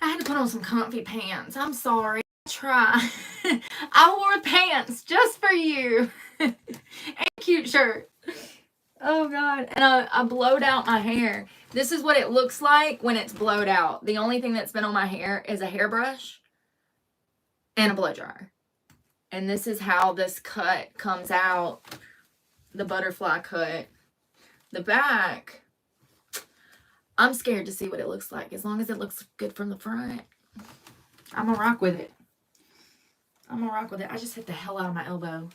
I had to put on some comfy pants. I'm sorry. Try. I wore pants just for you. And cute shirt. Oh God. And I blowed out my hair. This is what it looks like when it's blowed out. The only thing that's been on my hair is a hairbrush and a blow dryer. And this is how this cut comes out. The butterfly cut. The back, I'm scared to see what it looks like. As long as it looks good from the front, I'm gonna rock with it. I just hit the hell out of my elbow.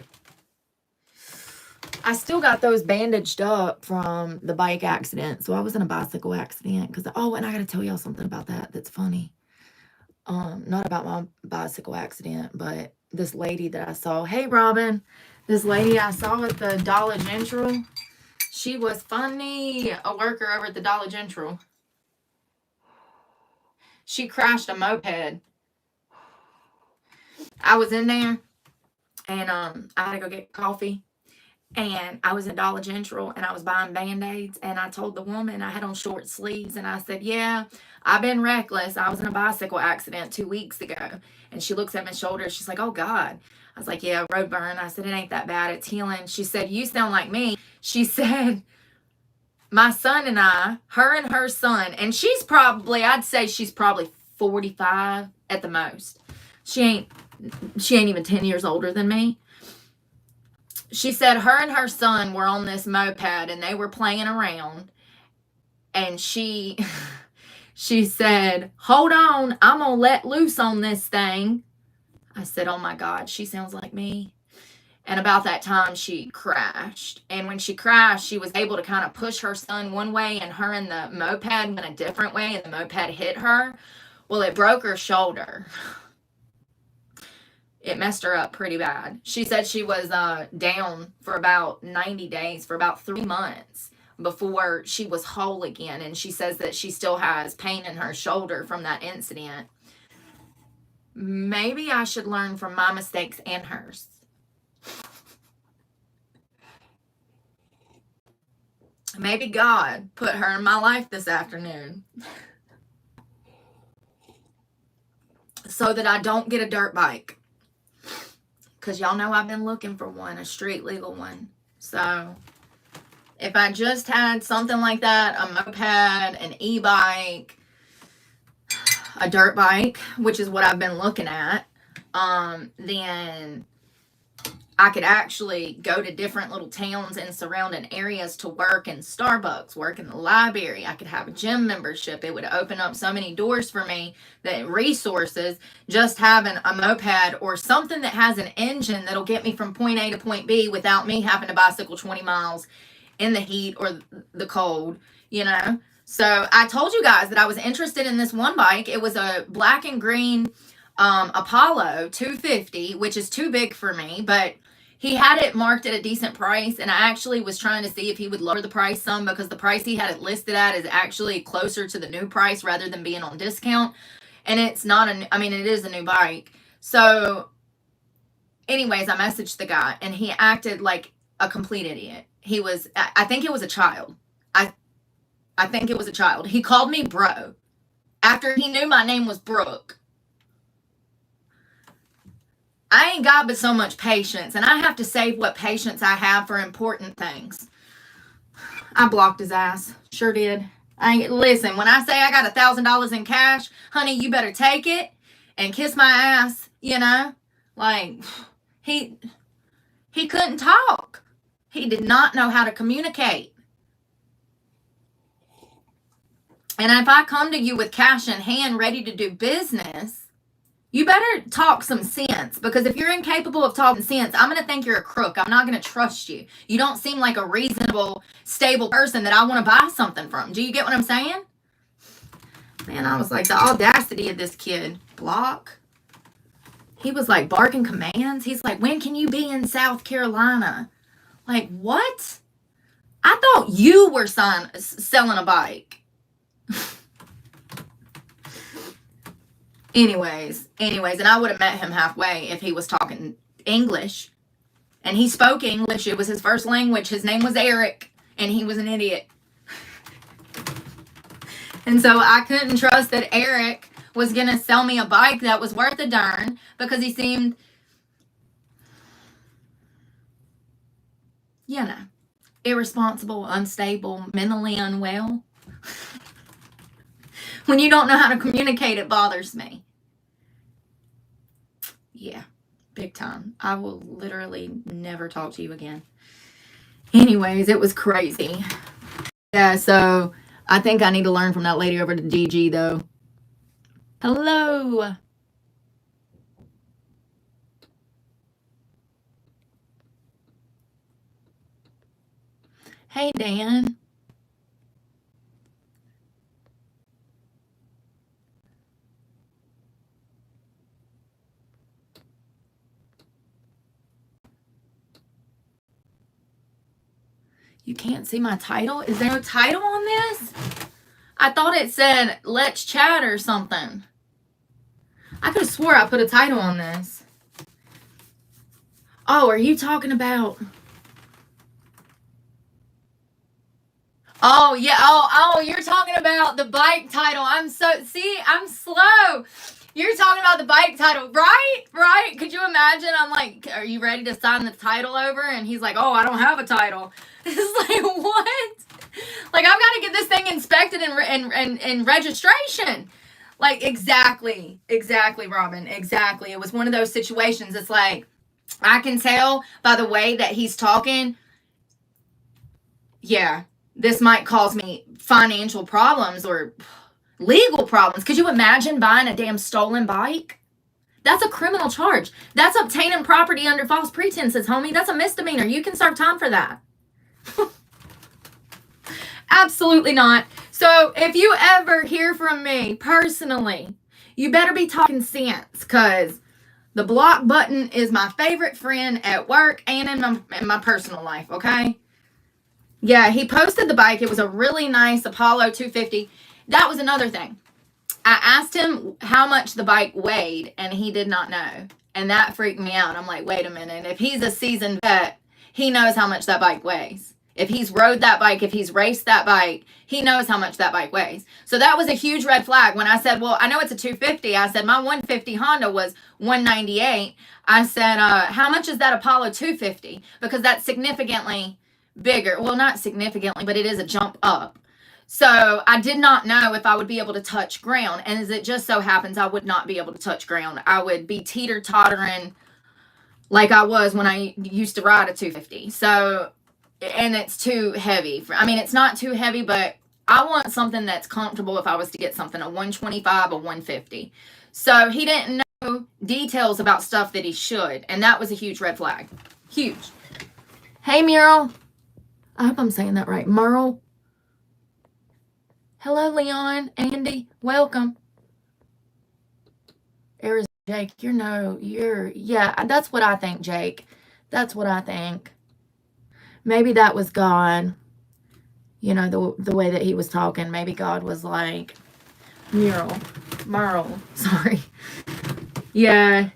I still got those bandaged up from the bike accident. So I was in a bicycle accident. And I gotta tell y'all something about that that's funny. Not about my bicycle accident, but this lady that I saw. Hey, Robin. This lady I saw at the Dollar General. She was funny. A worker over at the Dollar General. She crashed a moped. I was in there, and I had to go get coffee. And I was in Dollar General, and I was buying Band-Aids. And I told the woman, I had on short sleeves, and I said, yeah, I've been reckless. I was in a bicycle accident 2 weeks ago. And she looks at my shoulder. She's like, oh, God. I was like, yeah, road burn. I said, it ain't that bad. It's healing. She said, you sound like me. She said, my son and I, her and her son, and I'd say she's probably 45 at the most. She ain't even 10 years older than me. She said her and her son were on this moped and they were playing around. And she said, hold on, I'm going to let loose on this thing. I said, oh my God, she sounds like me. And about that time, she crashed. And when she crashed, she was able to kind of push her son one way and her and the moped went a different way, and the moped hit her. Well, it broke her shoulder. It messed her up pretty bad. She said she was down for about 90 days, for about 3 months before she was whole again. And she says that she still has pain in her shoulder from that incident. Maybe I should learn from my mistakes and hers. Maybe God put her in my life this afternoon so that I don't get a dirt bike. Because y'all know I've been looking for one, a street legal one. So if I just had something like that, a moped, an e-bike, a dirt bike, which is what I've been looking at, then I could actually go to different little towns and surrounding areas to work in Starbucks, work in the library. I could have a gym membership. It would open up so many doors for me, that resources, just having a moped or something that has an engine that'll get me from point A to point B without me having to bicycle 20 miles in the heat or the cold, you know. So I told you guys that I was interested in this one bike. It was a black and green Apollo 250, which is too big for me, but he had it marked at a decent price, and I actually was trying to see if he would lower the price some, because the price he had it listed at is actually closer to the new price rather than being on discount. And it's not it is a new bike. So anyways, I messaged the guy, and he acted like a complete idiot. I think it was a child. I think it was a child. He called me bro after he knew my name was Brooke. I ain't got but so much patience, and I have to save what patience I have for important things. I blocked his ass. Sure did. Listen, when I say I got $1,000 in cash, honey, you better take it and kiss my ass, you know? Like, he couldn't talk. He did not know how to communicate. And if I come to you with cash in hand ready to do business, you better talk some sense, because if you're incapable of talking sense, I'm going to think you're a crook. I'm not going to trust you. You don't seem like a reasonable, stable person that I want to buy something from. Do you get what I'm saying? Man, I was like, the audacity of this kid. Block. He was like barking commands. He's like, when can you be in South Carolina? Like, what? I thought you were selling a bike. Anyways, and I would have met him halfway if he was talking English. And he spoke English. It was his first language. His name was Eric, and he was an idiot. And so I couldn't trust that Eric was going to sell me a bike that was worth a darn because he seemed, you know, irresponsible, unstable, mentally unwell. When you don't know how to communicate, it bothers me. Yeah, big time. I will literally never talk to you again. Anyways, it was crazy. Yeah, so I think I need to learn from that lady over to DG, though. Hello. Hey, Dan. You can't see my title? Is there no title on this? I thought it said, let's chat or something. I could have swore I put a title on this. Oh, are you talking about... Oh, yeah. Oh, you're talking about the bike title. I'm slow. You're talking about the bike title, right? Right? Could you imagine? I'm like, are you ready to sign the title over? And he's like, oh, I don't have a title. It's like, what? Like, I've got to get this thing inspected and registration. Like, exactly, Robin, exactly. It was one of those situations. It's like, I can tell by the way that he's talking, yeah, this might cause me financial problems or legal problems. Could you imagine buying a damn stolen bike? That's a criminal charge. That's obtaining property under false pretenses, homie. That's a misdemeanor. You can serve time for that. Absolutely not. So if you ever hear from me personally, you better be talking sense, because the block button is my favorite friend at work and in my personal life, okay? Yeah, he posted the bike. It was a really nice Apollo 250. That was another thing. I asked him how much the bike weighed, and he did not know. And that freaked me out. I'm like, wait a minute. If he's a seasoned vet, he knows how much that bike weighs. If he's rode that bike, if he's raced that bike, he knows how much that bike weighs. So that was a huge red flag. When I said, well, I know it's a 250. I said, my 150 Honda was 198. I said, how much is that Apollo 250? Because that's significantly bigger. Well, not significantly, but it is a jump up. So I did not know if I would be able to touch ground. And as it just so happens, I would not be able to touch ground. I would be teeter-tottering like I was when I used to ride a 250. So, and it's too heavy. I mean, it's not too heavy, but I want something that's comfortable if I was to get something, a 125, a 150. So he didn't know details about stuff that he should. And that was a huge red flag. Huge. Hey, Mural. I hope I'm saying that right. Merle. Hello, Leon. Andy. Welcome. Arizona, Jake. Yeah, that's what I think, Jake. That's what I think. Maybe that was God. You know, the way that he was talking. Maybe God was like, Merle. Sorry. Yeah.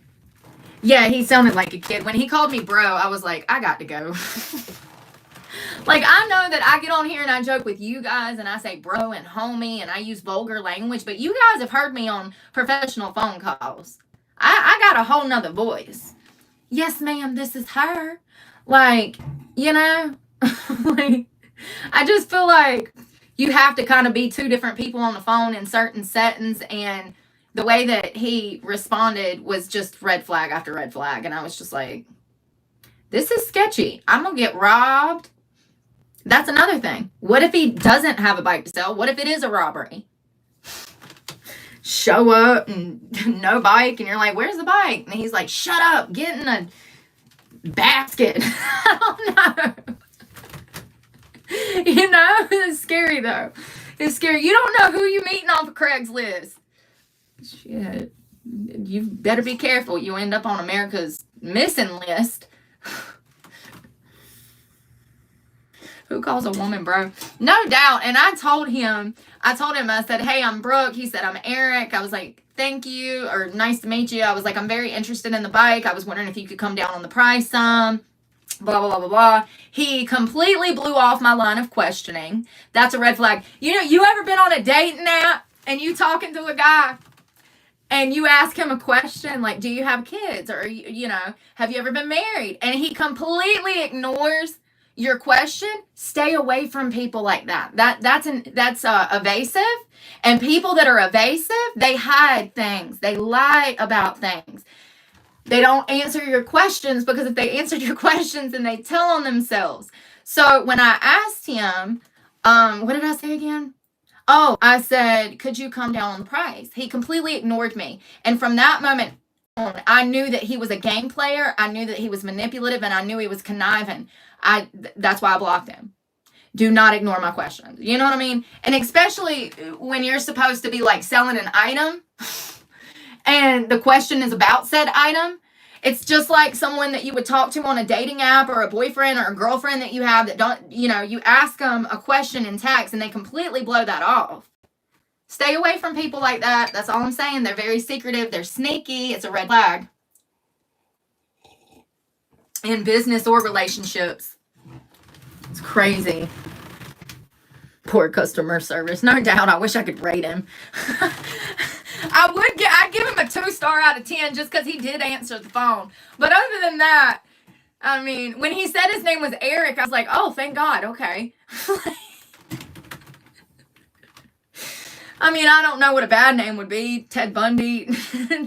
Yeah, he sounded like a kid. When he called me bro, I was like, I got to go. Like, I know that I get on here and I joke with you guys and I say bro and homie and I use vulgar language, but you guys have heard me on professional phone calls. I got a whole nother voice. Yes, ma'am, this is her. Like, you know, like, I just feel like you have to kind of be two different people on the phone in certain settings, and the way that he responded was just red flag after red flag, and I was just like, this is sketchy. I'm going to get robbed. That's another thing. What if he doesn't have a bike to sell? What if it is a robbery? Show up and no bike, and you're like, where's the bike? And he's like, shut up, get in a basket. I don't know. You know, it's scary though. It's scary. You don't know who you're meeting off of Craigslist. Shit. You better be careful. You end up on America's missing list. Who calls a woman bro? No doubt. And I told him, I said, hey, I'm Brooke. He said, I'm Eric. I was like, thank you, or nice to meet you. I was like, I'm very interested in the bike. I was wondering if you could come down on the price some. Blah, blah, blah, blah, blah. He completely blew off my line of questioning. That's a red flag. You know, you ever been on a dating app and you talking to a guy and you ask him a question like, do you have kids? Or, you know, have you ever been married? And he completely ignores your question. Stay away from people like that. That's evasive. And people that are evasive, they hide things. They lie about things. They don't answer your questions, because if they answered your questions, then they tell on themselves. So when I asked him, what did I say again? Oh, I said, could you come down on the price? He completely ignored me. And from that moment on, I knew that he was a game player. I knew that he was manipulative, and I knew he was conniving. That's why I blocked him. Do not ignore my questions. You know what I mean? And especially when you're supposed to be like selling an item and the question is about said item. It's just like someone that you would talk to on a dating app, or a boyfriend or a girlfriend that you have that don't, you know, you ask them a question in text and they completely blow that off. Stay away from people like that. That's all I'm saying. They're very secretive. They're sneaky. It's a red flag in business or relationships. It's crazy. Poor customer service. No doubt. I wish I could rate him. I'd give him a 2-star out of 10 just because he did answer the phone. But other than that, I mean, when he said his name was Eric, I was like, oh, thank God. Okay. I mean, I don't know what a bad name would be. Ted Bundy,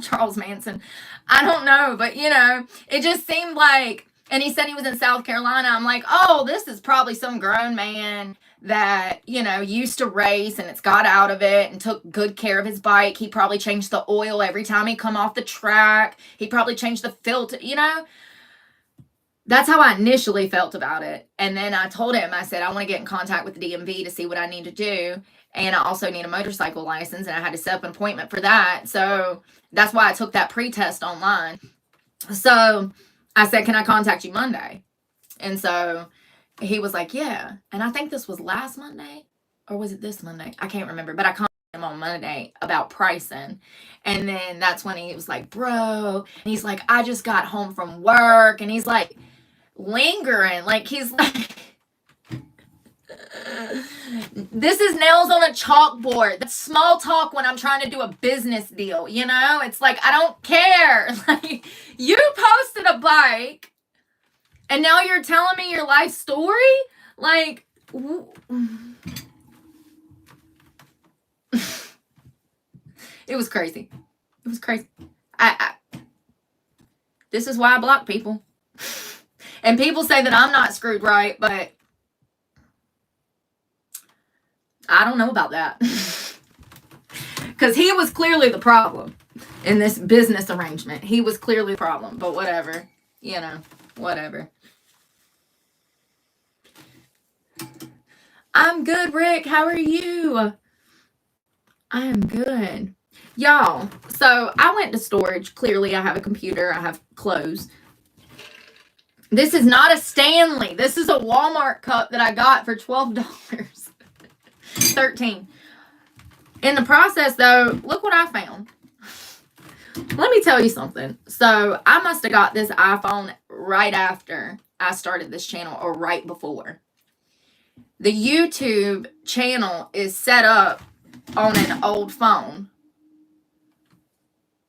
Charles Manson. I don't know. But, you know, it just seemed like, and he said he was in South Carolina. I'm like, oh, this is probably some grown man that, you know, used to race and it's got out of it and took good care of his bike. He probably changed the oil every time he come off the track. He probably changed the filter, you know. That's how I initially felt about it. And then I told him, I said, I want to get in contact with the DMV to see what I need to do. And I also need a motorcycle license, and I had to set up an appointment for that. So that's why I took that pre-test online. So I said, can I contact you Monday? And so he was like, yeah. And I think this was last Monday, or was it this Monday? I can't remember, but I contacted him on Monday about pricing. And then that's when he was like, bro, and he's like, I just got home from work. And he's like lingering, like he's like, this is nails on a chalkboard. That's small talk when I'm trying to do a business deal, you know? It's like, I don't care. Like, you posted a bike and now you're telling me your life story? Like, it was crazy. It was crazy. This is why I block people. And people say that I'm not screwed right, but I don't know about that. Because he was clearly the problem in this business arrangement. He was clearly the problem, but whatever. You know, whatever. I'm good, Rick. How are you? I am good. Y'all, so I went to storage. Clearly, I have a computer. I have clothes. This is not a Stanley. This is a Walmart cup that I got for $12. 13. In the process, though, look what I found. Let me tell you something. So I must have got this iPhone right after I started this channel, or right before. The YouTube channel is set up on an old phone.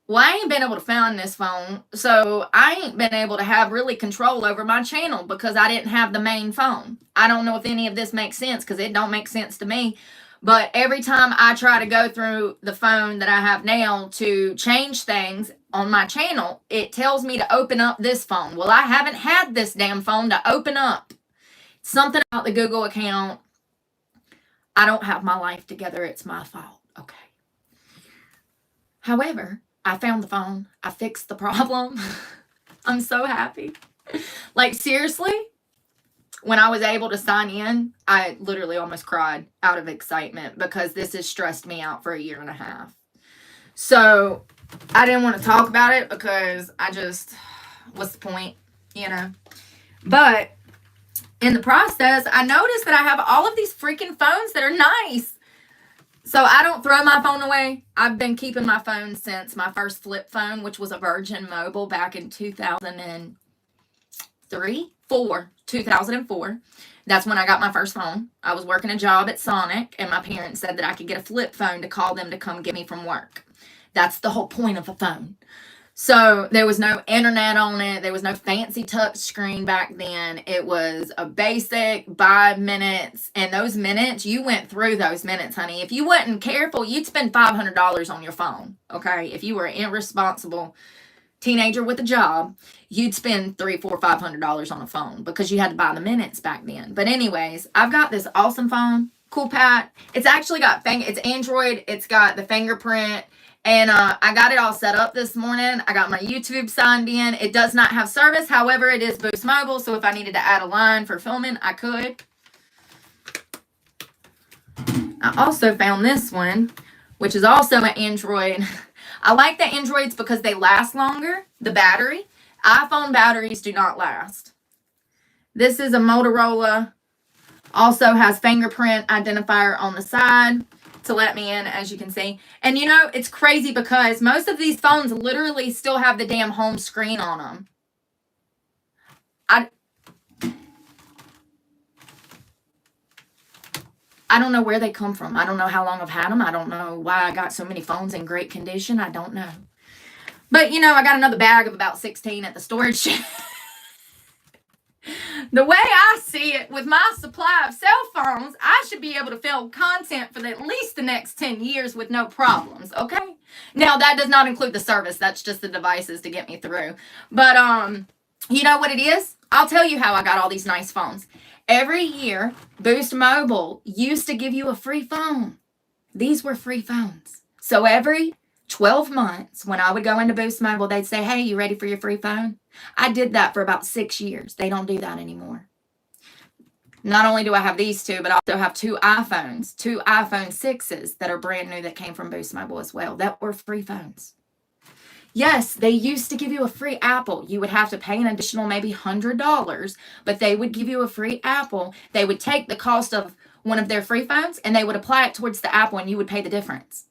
Well, I ain't been able to find this phone, so I ain't been able to have really control over my channel because I didn't have the main phone. I don't know if any of this makes sense, because it don't make sense to me. But every time I try to go through the phone that I have now to change things on my channel, it tells me to open up this phone. Well, I haven't had this damn phone to open up. Something about the Google account. I don't have my life together. It's my fault. Okay. However, I found the phone. I fixed the problem. I'm so happy. Like, seriously, when I was able to sign in, I literally almost cried out of excitement, because this has stressed me out for 1.5 years. So I didn't want to talk about it because I just, what's the point, you know? But in the process, I noticed that I have all of these freaking phones that are nice. So I don't throw my phone away. I've been keeping my phone since my first flip phone, which was a Virgin Mobile back in 2004. That's when I got my first phone. I was working a job at Sonic, and my parents said that I could get a flip phone to call them to come get me from work. That's the whole point of a phone. So there was no internet on it. There was no fancy touch screen back then. It was a basic 5 minutes. And those minutes, you went through those minutes, honey. If you wasn't careful, you'd spend $500 on your phone. Okay. If you were an irresponsible teenager with a job, you'd spend $300, $400, $500 on a phone because you had to buy the minutes back then. But anyways, I've got this awesome phone. Cool Pat. It's actually got it's Android. It's got the fingerprint. And I got it all set up this morning. I got my YouTube signed in. It does not have service. However, it is Boost Mobile. So if I needed to add a line for filming, I could. I also found this one, which is also an Android. I like the Androids because they last longer. The battery. iPhone batteries do not last. This is a Motorola. Also has fingerprint identifier on the side to let me in, as you can see. And you know, it's crazy because most of these phones literally still have the damn home screen on them. I don't know where they come from. I don't know how long I've had them. I don't know why I got so many phones in great condition. I don't know. But, you know, I got another bag of about 16 at the storage shed. The way I see it, with my supply of cell phones, I should be able to film content for at least the next 10 years with no problems, okay? Now, that does not include the service. That's just the devices to get me through. But, you know what it is? I'll tell you how I got all these nice phones. Every year, Boost Mobile used to give you a free phone. These were free phones. So every 12 months, when I would go into Boost Mobile, they'd say, hey, you ready for your free phone? I did that for about 6 years. They don't do that anymore. Not only do I have these two, but I also have 2 iPhones, 2 iPhone 6s that are brand new that came from Boost Mobile as well. That were free phones. Yes, they used to give you a free Apple. You would have to pay an additional maybe $100, but they would give you a free Apple. They would take the cost of one of their free phones and they would apply it towards the Apple and you would pay the difference.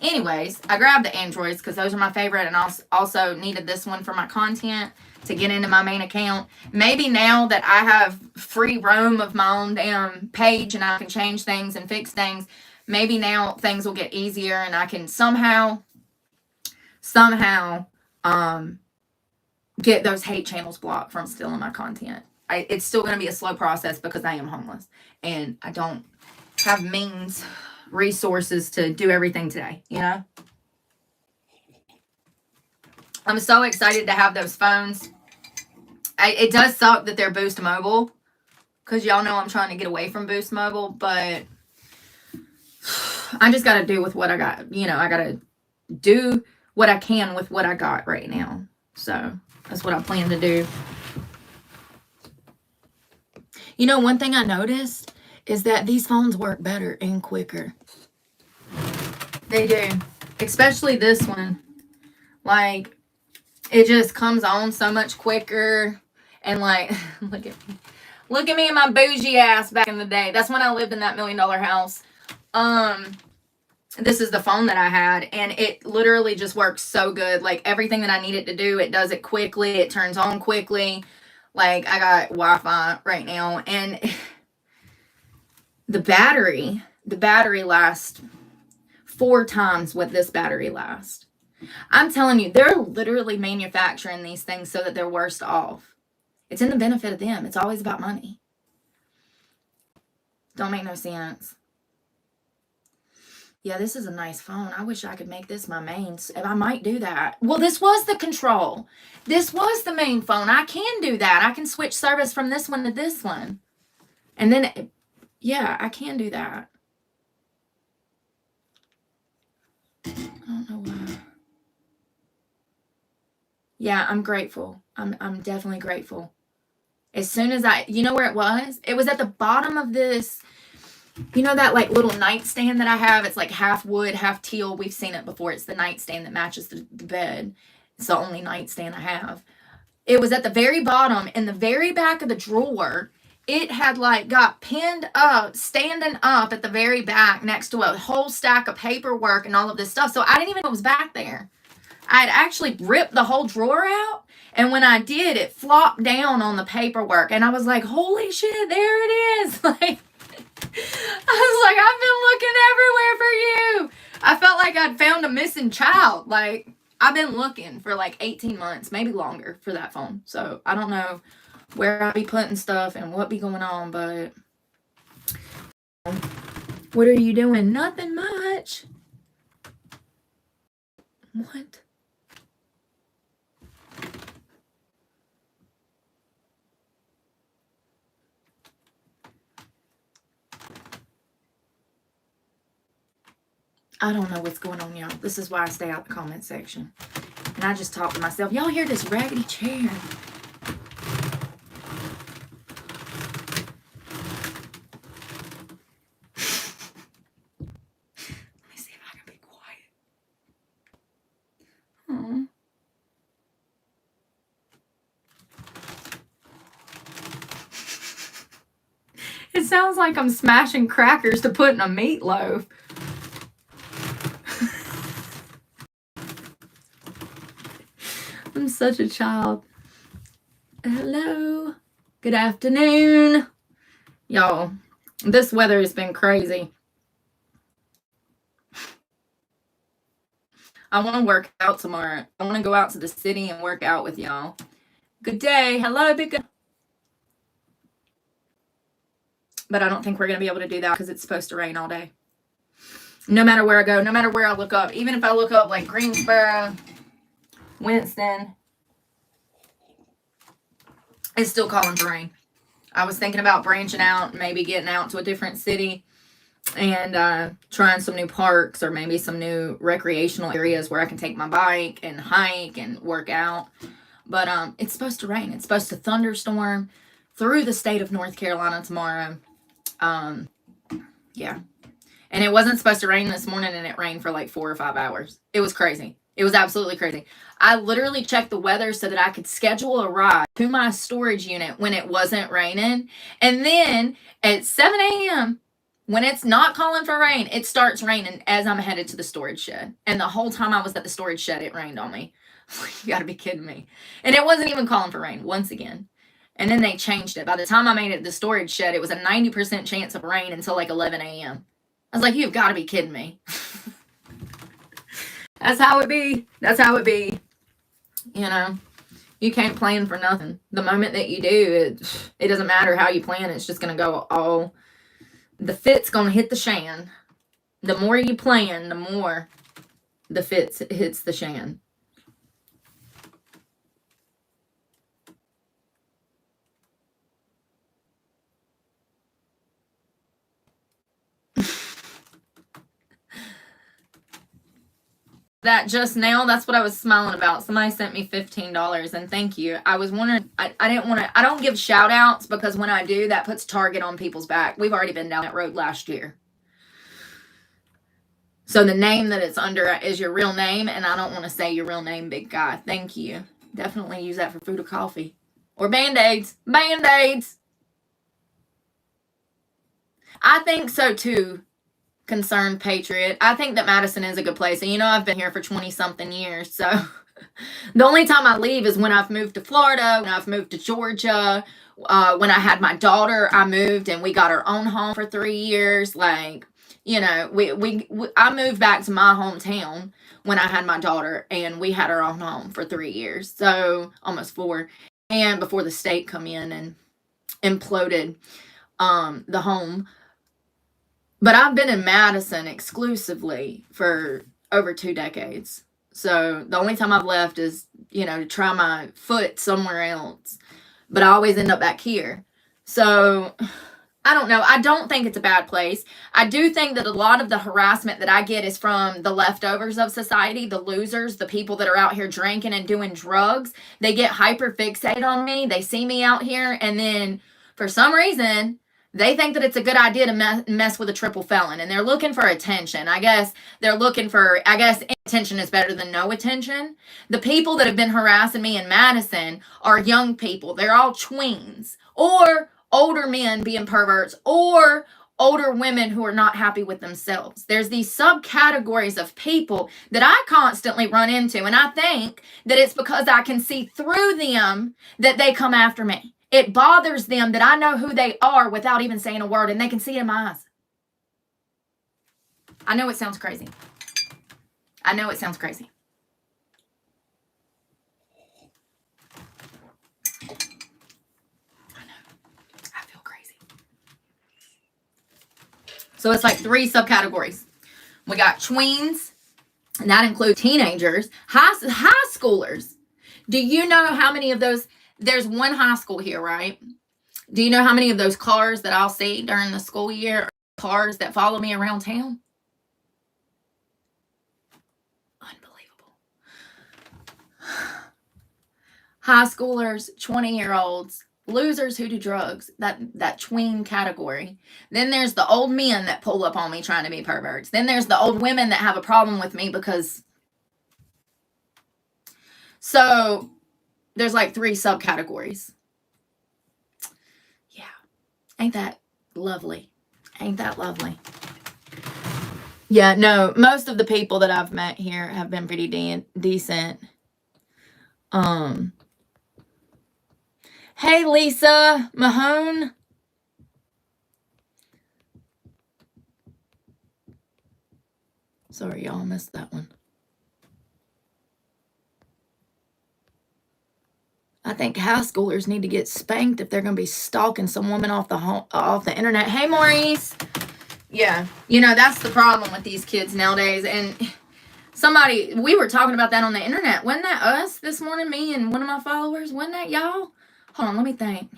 Anyways, I grabbed the Androids because those are my favorite, and I also needed this one for my content to get into my main account. Maybe now that I have free roam of my own damn page and I can change things and fix things, maybe now things will get easier and I can somehow get those hate channels blocked from stealing my content. It's still going to be a slow process because I am homeless and I don't have resources to do everything today, you know? I'm so excited to have those phones. It does suck that they're Boost Mobile because y'all know I'm trying to get away from Boost Mobile, but I just got to do with what I got. You know, I got to do what I can with what I got right now. So that's what I plan to do. You know, one thing I noticed is that these phones work better and quicker. They do. Especially this one. Like, it just comes on so much quicker. And like, look at me. Look at me and my bougie ass back in the day. That's when I lived in that $1 million house. This is the phone that I had. And it literally just works so good. Like, everything that I need it to do, it does it quickly. It turns on quickly. Like, I got Wi-Fi right now. And the battery lasts 4 times what this battery lasts. I'm telling you, they're literally manufacturing these things so that they're worse off. It's in the benefit of them. It's always about money. Don't make no sense. Yeah, this is a nice phone. I wish I could make this my main. I might do that. Well, this was the control. This was the main phone. I can do that. I can switch service from this one to this one. And then, yeah, I can do that. I don't know why. Yeah, I'm grateful. I'm definitely grateful. As soon as you know where it was? It was at the bottom of this, you know that like little nightstand that I have? It's like half wood, half teal. We've seen it before. It's the nightstand that matches the bed. It's the only nightstand I have. It was at the very bottom, in the very back of the drawer. It had like got pinned up, standing up at the very back next to a whole stack of paperwork and all of this stuff. So I didn't even know it was back there. I'd actually ripped the whole drawer out. And when I did, it flopped down on the paperwork. And I was like, holy shit, there it is. Like, I was like, I've been looking everywhere for you. a missing child. Like, I've been looking for like 18 months, maybe longer, for that phone. So I don't know where I'll be putting stuff and what be going on, but what are you doing? Nothing much. What? I don't know what's going on, y'all. This is why I stay out the comment section. And I just talk to myself. Y'all hear this raggedy chair? Let me see if I can be quiet. Aww. It sounds like I'm smashing crackers to put in a meatloaf. I'm such a child. Hello. Good afternoon. Y'all, this weather has been crazy. I want to work out tomorrow. I want to go out to the city and work out with y'all. Good day. Hello, big girl. But I don't think we're going to be able to do that because it's supposed to rain all day. No matter where I go, no matter where I look up. Even if I look up like Greensboro, Winston, it's still calling for rain. I was thinking about branching out, maybe getting out to a different city and trying some new parks or maybe some new recreational areas where I can take my bike and hike and work out. But it's supposed to rain. It's supposed to thunderstorm through the state of North Carolina tomorrow. Yeah. And it wasn't supposed to rain this morning, and it rained for like 4 or 5 hours. It was crazy. It was absolutely crazy. I literally checked the weather so that I could schedule a ride to my storage unit when it wasn't raining. And then at 7 a.m., when it's not calling for rain, it starts raining as I'm headed to the storage shed. And the whole time I was at the storage shed, it rained on me. You gotta be kidding me. And it wasn't even calling for rain once again. And then they changed it. By the time I made it to the storage shed, it was a 90% chance of rain until like 11 a.m. I was like, you've got to be kidding me. That's how it be. That's how it be. You know, you can't plan for nothing. The moment that you do, it doesn't matter how you plan. It's just going to go all, the fit's going to hit the shan. The more you plan, the more the fit hits the shan. That just now, that's what I was smiling about. Somebody sent me $15 and thank you. I was wondering, I didn't want to, I don't give shout outs because when I do, that puts Target on people's back. We've already been down that road last year. So the name that it's under is your real name, and I don't want to say your real name, big guy. Thank you. Definitely use that for food or coffee. Or Band-Aids. Band-Aids. I think so too. Concerned patriot. I think that Madison is a good place. And you know, I've been here for 20-something years. So the only time I leave is when I've moved to Florida, when I've moved to Georgia. When I had my daughter, I moved and we got our own home for 3 years. Like, you know, I moved back to my hometown when I had my daughter, and we had our own home for 3 years. So almost 4. And before the state come in and imploded the home. But I've been in Madison exclusively for over 2 decades. So the only time I've left is, you know, to try my foot somewhere else. But I always end up back here. So I don't know. I don't think it's a bad place. I do think that a lot of the harassment that I get is from the leftovers of society, the losers, the people that are out here drinking and doing drugs. They get hyper fixated on me. They see me out here, and then for some reason, they think that it's a good idea to mess with a triple felon, and they're looking for attention. I guess attention is better than no attention. The people that have been harassing me in Madison are young people. They're all tweens or older men being perverts or older women who are not happy with themselves. There's these subcategories of people that I constantly run into, and I think that it's because I can see through them that they come after me. It bothers them that I know who they are without even saying a word, and they can see it in my eyes. I know it sounds crazy. I know it sounds crazy. I know. I feel crazy. So it's like 3 subcategories. We got tweens, and that includes teenagers, high schoolers. Do you know how many of those? There's one high school here, right? Do you know how many of those cars that I'll see during the school year are cars that follow me around town? Unbelievable. High schoolers, 20-year-olds, losers who do drugs, that tween category. Then there's the old men that pull up on me trying to be perverts. Then there's the old women that have a problem with me because... So there's like 3 subcategories. Yeah. Ain't that lovely? Ain't that lovely? Yeah, no, most of the people that I've met here have been pretty decent. Hey, Lisa Mahone. Sorry, y'all missed that one. I think high schoolers need to get spanked if they're going to be stalking some woman off the internet. Hey, Maurice. Yeah, you know, that's the problem with these kids nowadays. And we were talking about that on the internet. Wasn't that us this morning, me and one of my followers? Wasn't that y'all? Hold on, let me think.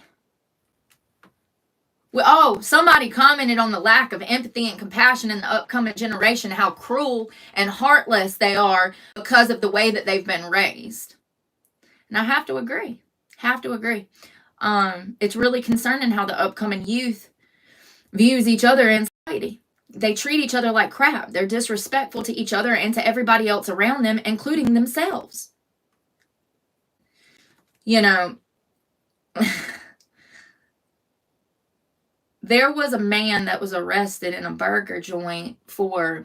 Somebody commented on the lack of empathy and compassion in the upcoming generation, how cruel and heartless they are because of the way that they've been raised. And I have to agree. It's really concerning how the upcoming youth views each other in society. They treat each other like crap. They're disrespectful to each other and to everybody else around them, including themselves. You know, there was a man that was arrested in a burger joint for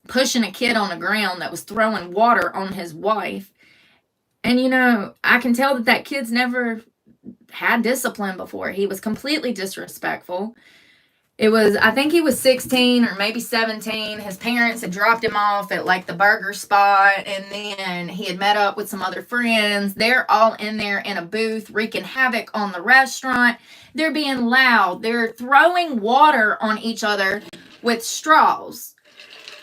pushing a kid on the ground that was throwing water on his wife. And, you know, I can tell that kid's never had discipline before. He was completely disrespectful. I think he was 16 or maybe 17. His parents had dropped him off at like the burger spot, and then he had met up with some other friends. They're all in there in a booth wreaking havoc on the restaurant. They're being loud. They're throwing water on each other with straws.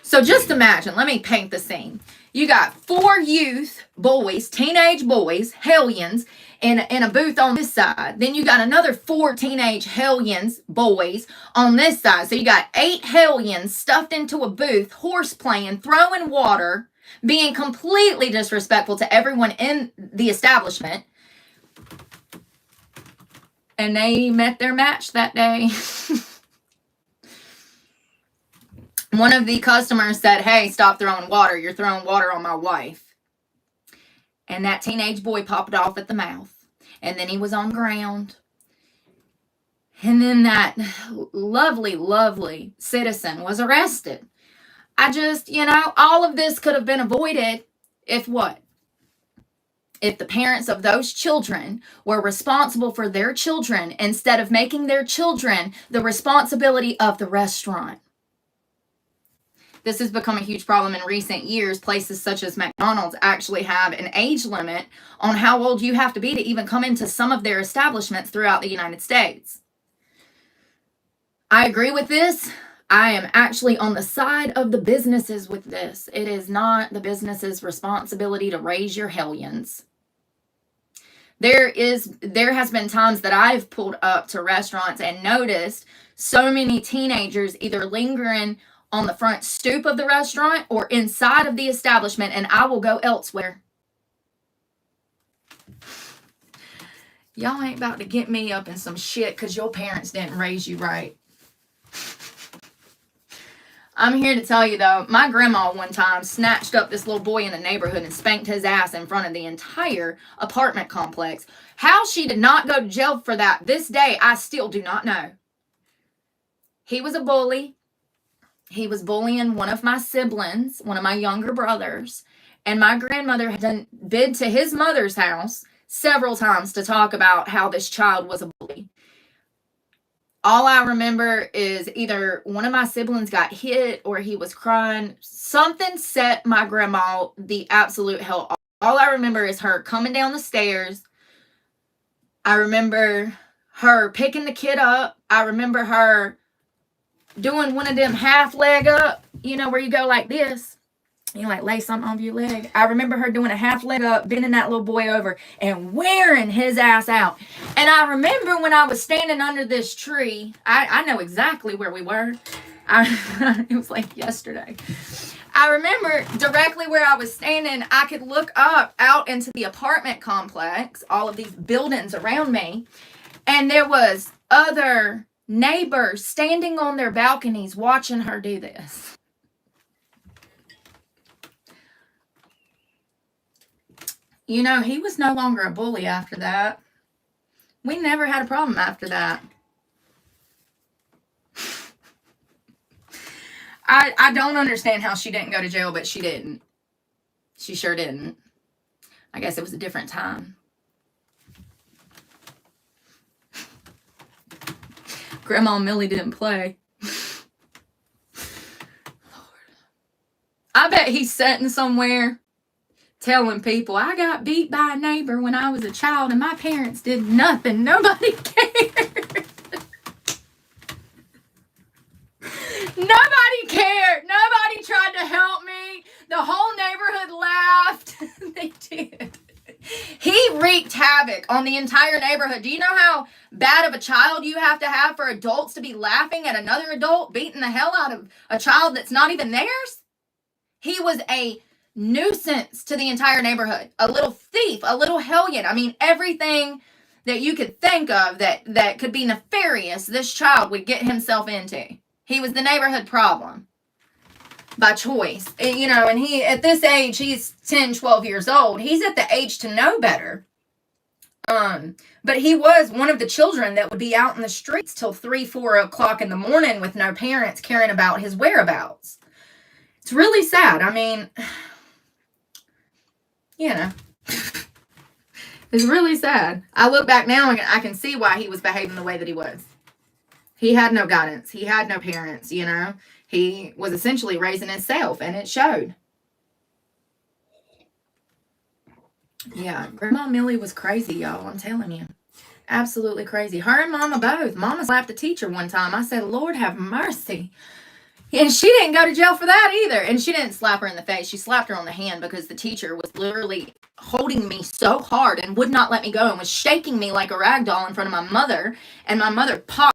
So just imagine, let me paint the scene. You got 4 youth boys, teenage boys, hellions, in a booth on this side. Then you got another 4 teenage hellions, boys, on this side. So you got 8 hellions stuffed into a booth, horse playing, throwing water, being completely disrespectful to everyone in the establishment. And they met their match that day. One of the customers said, "Hey, stop throwing water. You're throwing water on my wife." And that teenage boy popped off at the mouth. And then he was on ground. And then that lovely, lovely citizen was arrested. All of this could have been avoided if what? If the parents of those children were responsible for their children instead of making their children the responsibility of the restaurant. This has become a huge problem in recent years. Places such as McDonald's actually have an age limit on how old you have to be to even come into some of their establishments throughout the United States. I agree with this. I am actually on the side of the businesses with this. It is not the business's responsibility to raise your hellions. There has been times that I've pulled up to restaurants and noticed so many teenagers either lingering on the front stoop of the restaurant or inside of the establishment, and I will go elsewhere. Y'all ain't about to get me up in some shit because your parents didn't raise you right. I'm here to tell you, though, my grandma one time snatched up this little boy in the neighborhood and spanked his ass in front of the entire apartment complex. How she did not go to jail for that this day, I still do not know. He was a bully. He was bullying one of my siblings, one of my younger brothers, and my grandmother had been to his mother's house several times to talk about how this child was a bully. All I remember is either one of my siblings got hit or he was crying. Something set my grandma the absolute hell off. All I remember is her coming down the stairs. I remember her picking the kid up. I remember her doing one of them half leg up, you know, where you go like this. You like lay something on your leg. I remember her doing a half leg up, bending that little boy over and wearing his ass out. And I remember when I was standing under this tree, I know exactly where we were. It was like yesterday. I remember directly where I was standing, I could look up out into the apartment complex, all of these buildings around me, and there was other neighbors standing on their balconies watching her do this. You know, he was no longer a bully after that. We never had a problem after that. I don't understand how she didn't go to jail, but she didn't. She sure didn't. I guess it was a different time. Grandma Millie didn't play. I bet he's sitting somewhere telling people, I got beat by a neighbor when I was a child and my parents did nothing. Nobody cared. Nobody cared. Nobody tried to help me. The whole neighborhood laughed. They did. He wreaked havoc on the entire neighborhood. Do you know how bad of a child you have to have for adults to be laughing at another adult beating the hell out of a child that's not even theirs? He was a nuisance to the entire neighborhood. A little thief, a little hellion. I mean, everything that you could think of that could be nefarious, this child would get himself into. He was the neighborhood problem by choice. You know, and he, at this age, he's 10, 12 years old. He's at the age to know better. But he was one of the children that would be out in the streets till 3, 4 o'clock in the morning with no parents caring about his whereabouts. It's really sad. I mean, you know, it's really sad. I look back now and I can see why he was behaving the way that he was. He had no guidance. He had no parents, you know. He was essentially raising himself, and it showed. Yeah, Grandma Millie was crazy, y'all. I'm telling you. Absolutely crazy. Her and Mama both. Mama slapped a teacher one time. I said, Lord have mercy. And she didn't go to jail for that either. And she didn't slap her in the face. She slapped her on the hand because the teacher was literally holding me so hard and would not let me go and was shaking me like a rag doll in front of my mother. And my mother popped.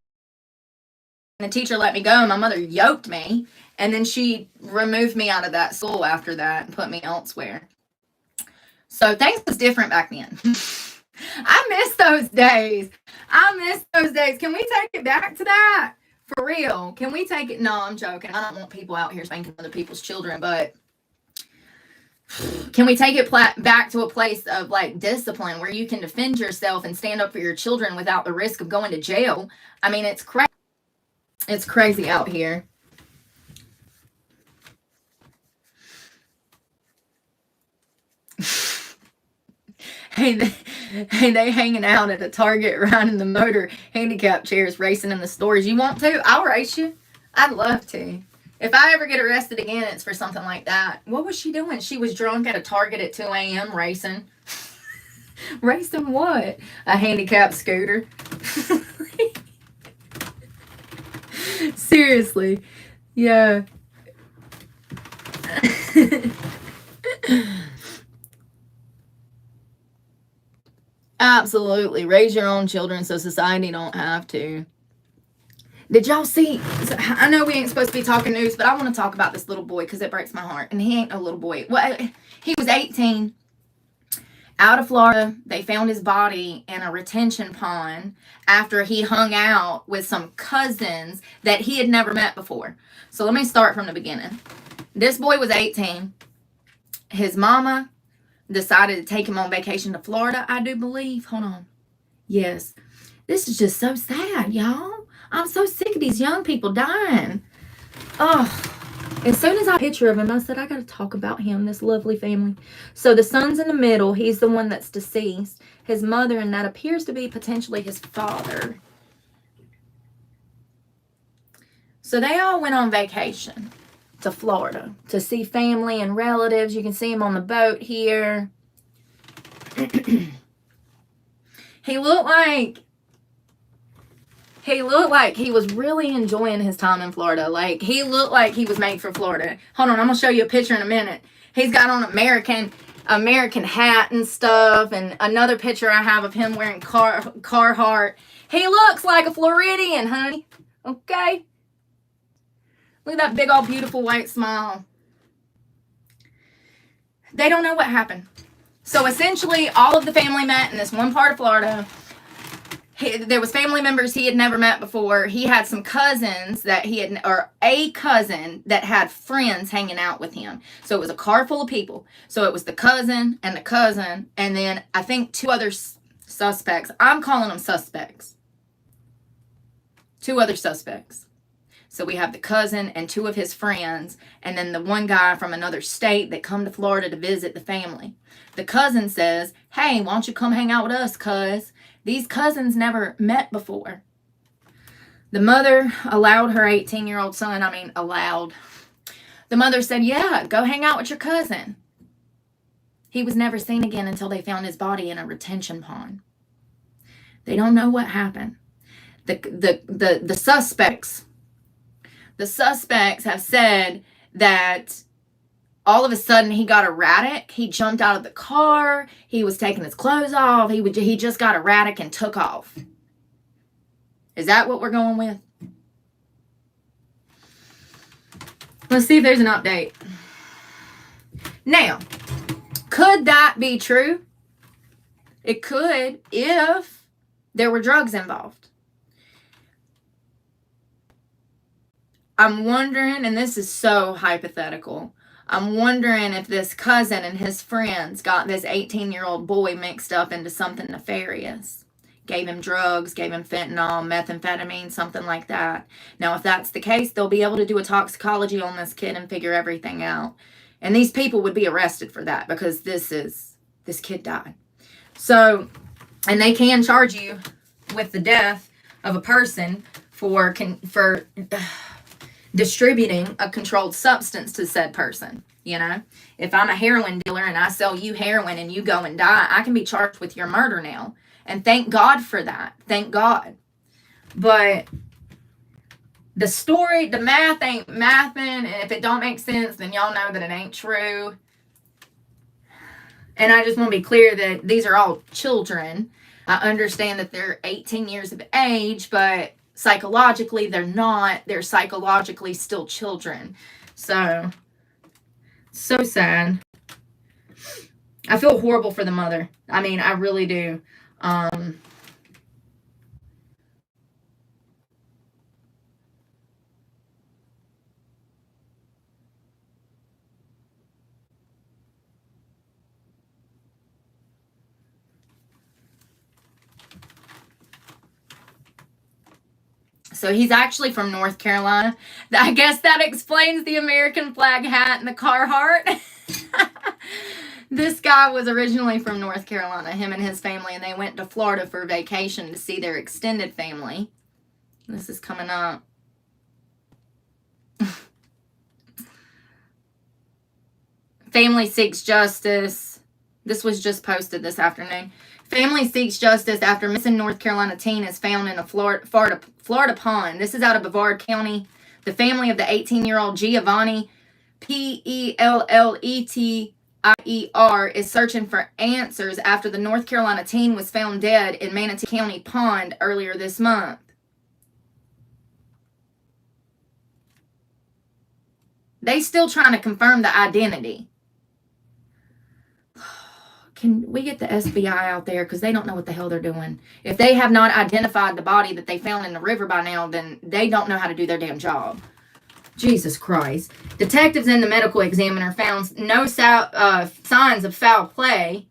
And the teacher let me go, and my mother yoked me. And then she removed me out of that school after that and put me elsewhere. So things was different back then. I miss those days. I miss those days. Can we take it back to that? For real. Can we take it? No, I'm joking. I don't want people out here spanking other people's children, but can we take it back to a place of like discipline where you can defend yourself and stand up for your children without the risk of going to jail? I mean, it's crazy. It's crazy out here. Hey, they hanging out at a Target riding the motor handicap chairs, racing in the stores. You want to? I'll race you. I'd love to. If I ever get arrested again, it's for something like that. What was she doing? She was drunk at a Target at 2 a.m. racing. Racing what? A handicap scooter. Seriously. Yeah. Absolutely. Raise your own children so society don't have to. Did y'all see? I know we ain't supposed to be talking news, but I want to talk about this little boy because it breaks my heart. And he ain't a little boy. Well, he was 18. Out of Florida, they found his body in a retention pond after he hung out with some cousins that he had never met before. So let me start from the beginning. This boy was 18. His mama decided to take him on vacation to Florida, I do believe. Hold on. Yes. This is just so sad, y'all. I'm so sick of these young people dying. Oh. As soon as I had a picture of him, I said, I got to talk about him, this lovely family. So the son's in the middle. He's the one that's deceased. His mother, and that appears to be potentially his father. So they all went on vacation to Florida to see family and relatives. You can see him on the boat here. He looked like he was really enjoying his time in Florida. Like, he looked like he was made for Florida. Hold on, I'm going to show you a picture in a minute. He's got on American hat and stuff. And another picture I have of him wearing Carhartt. He looks like a Floridian, honey. Okay? Look at that big old beautiful white smile. They don't know what happened. So essentially, all of the family met in this one part of Florida. There was family members he had never met before. He had some cousins that or a cousin that had friends hanging out with him. So it was a car full of people. So it was the cousin, and then I think 2 other suspects. I'm calling them suspects. 2 other suspects. So we have the cousin and 2 of his friends, and then the one guy from another state that come to Florida to visit the family. The cousin says, "Hey, why don't you come hang out with us, cuz?" These cousins never met before. The mother allowed her 18-year-old son, allowed. The mother said, "Yeah, go hang out with your cousin." He was never seen again until they found his body in a retention pond. They don't know what happened. The suspects have said that all of a sudden he got erratic. He jumped out of the car. He was taking his clothes off. He just got erratic and took off. Is that what we're going with? Let's see if there's an update. Now, could that be true? It could if there were drugs involved. I'm wondering, and this is so hypothetical, I'm wondering if this cousin and his friends got this 18-year-old boy mixed up into something nefarious. Gave him drugs, gave him fentanyl, methamphetamine, something like that. Now, if that's the case, they'll be able to do a toxicology on this kid and figure everything out. And these people would be arrested for that because this kid died. So, and they can charge you with the death of a person for distributing a controlled substance to said person. If I'm a heroin dealer and I sell you heroin and you go and die, I can be charged with your murder now. And thank God for that. Thank God. But the story, the math ain't mathing. And if it don't make sense, then y'all know that it ain't true. And I just want to be clear that these are all children. I understand that they're 18 years of age, but psychologically, they're not. They're psychologically still children. So sad. I feel horrible for the mother. I really do. So he's actually from North Carolina. I guess that explains the American flag hat and the Carhartt. This guy was originally from North Carolina, him and his family, and they went to Florida for vacation to see their extended family. This is coming up. Family seeks justice. This was just posted this afternoon. Family seeks justice after missing North Carolina teen is found in a Florida pond. This is out of Brevard County. The family of the 18-year-old Giovanni Pellettier is searching for answers after the North Carolina teen was found dead in Manatee County Pond earlier this month. They still trying to confirm the identity. Can we get the FBI out there? Because they don't know what the hell they're doing. If they have not identified the body that they found in the river by now, then they don't know how to do their damn job. Jesus Christ. Detectives and the medical examiner found no signs of foul play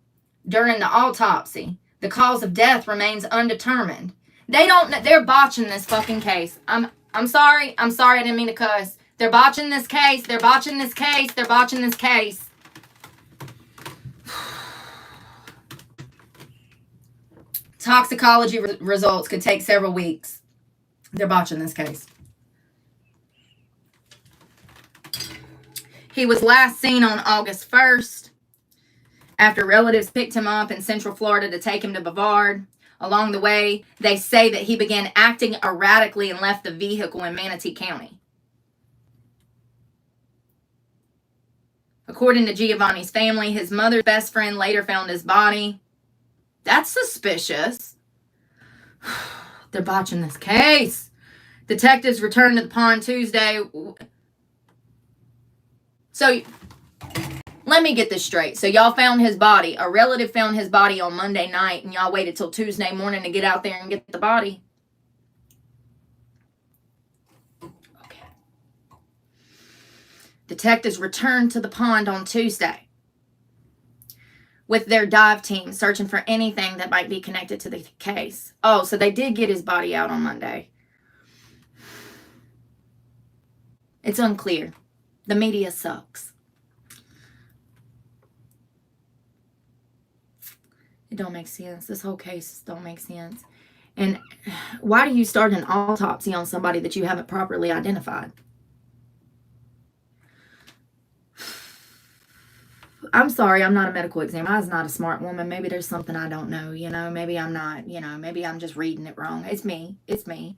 during the autopsy. The cause of death remains undetermined. They're botching this fucking case. I'm sorry. I didn't mean to cuss. They're botching this case. They're botching this case. They're botching this case. Toxicology results could take several weeks. They're botching this case. He was last seen on August 1st after relatives picked him up in Central Florida to take him to Brevard. Along the way, they say that he began acting erratically and left the vehicle in Manatee County. According to Giovanni's family, his mother's best friend later found his body. That's suspicious. They're botching this case. Detectives returned to the pond Tuesday. So, let me get this straight. So, y'all found his body. A relative found his body on Monday night, and y'all waited till Tuesday morning to get out there and get the body. Okay. Detectives returned to the pond on Tuesday with their dive team searching for anything that might be connected to the case. Oh, so they did get his body out on Monday. It's unclear. The media sucks. It don't make sense. This whole case don't make sense. And why do you start an autopsy on somebody that you haven't properly identified? I'm sorry, I'm not a medical examiner. I was not a smart woman. Maybe there's something I don't know, Maybe I'm not, maybe I'm just reading it wrong. It's me.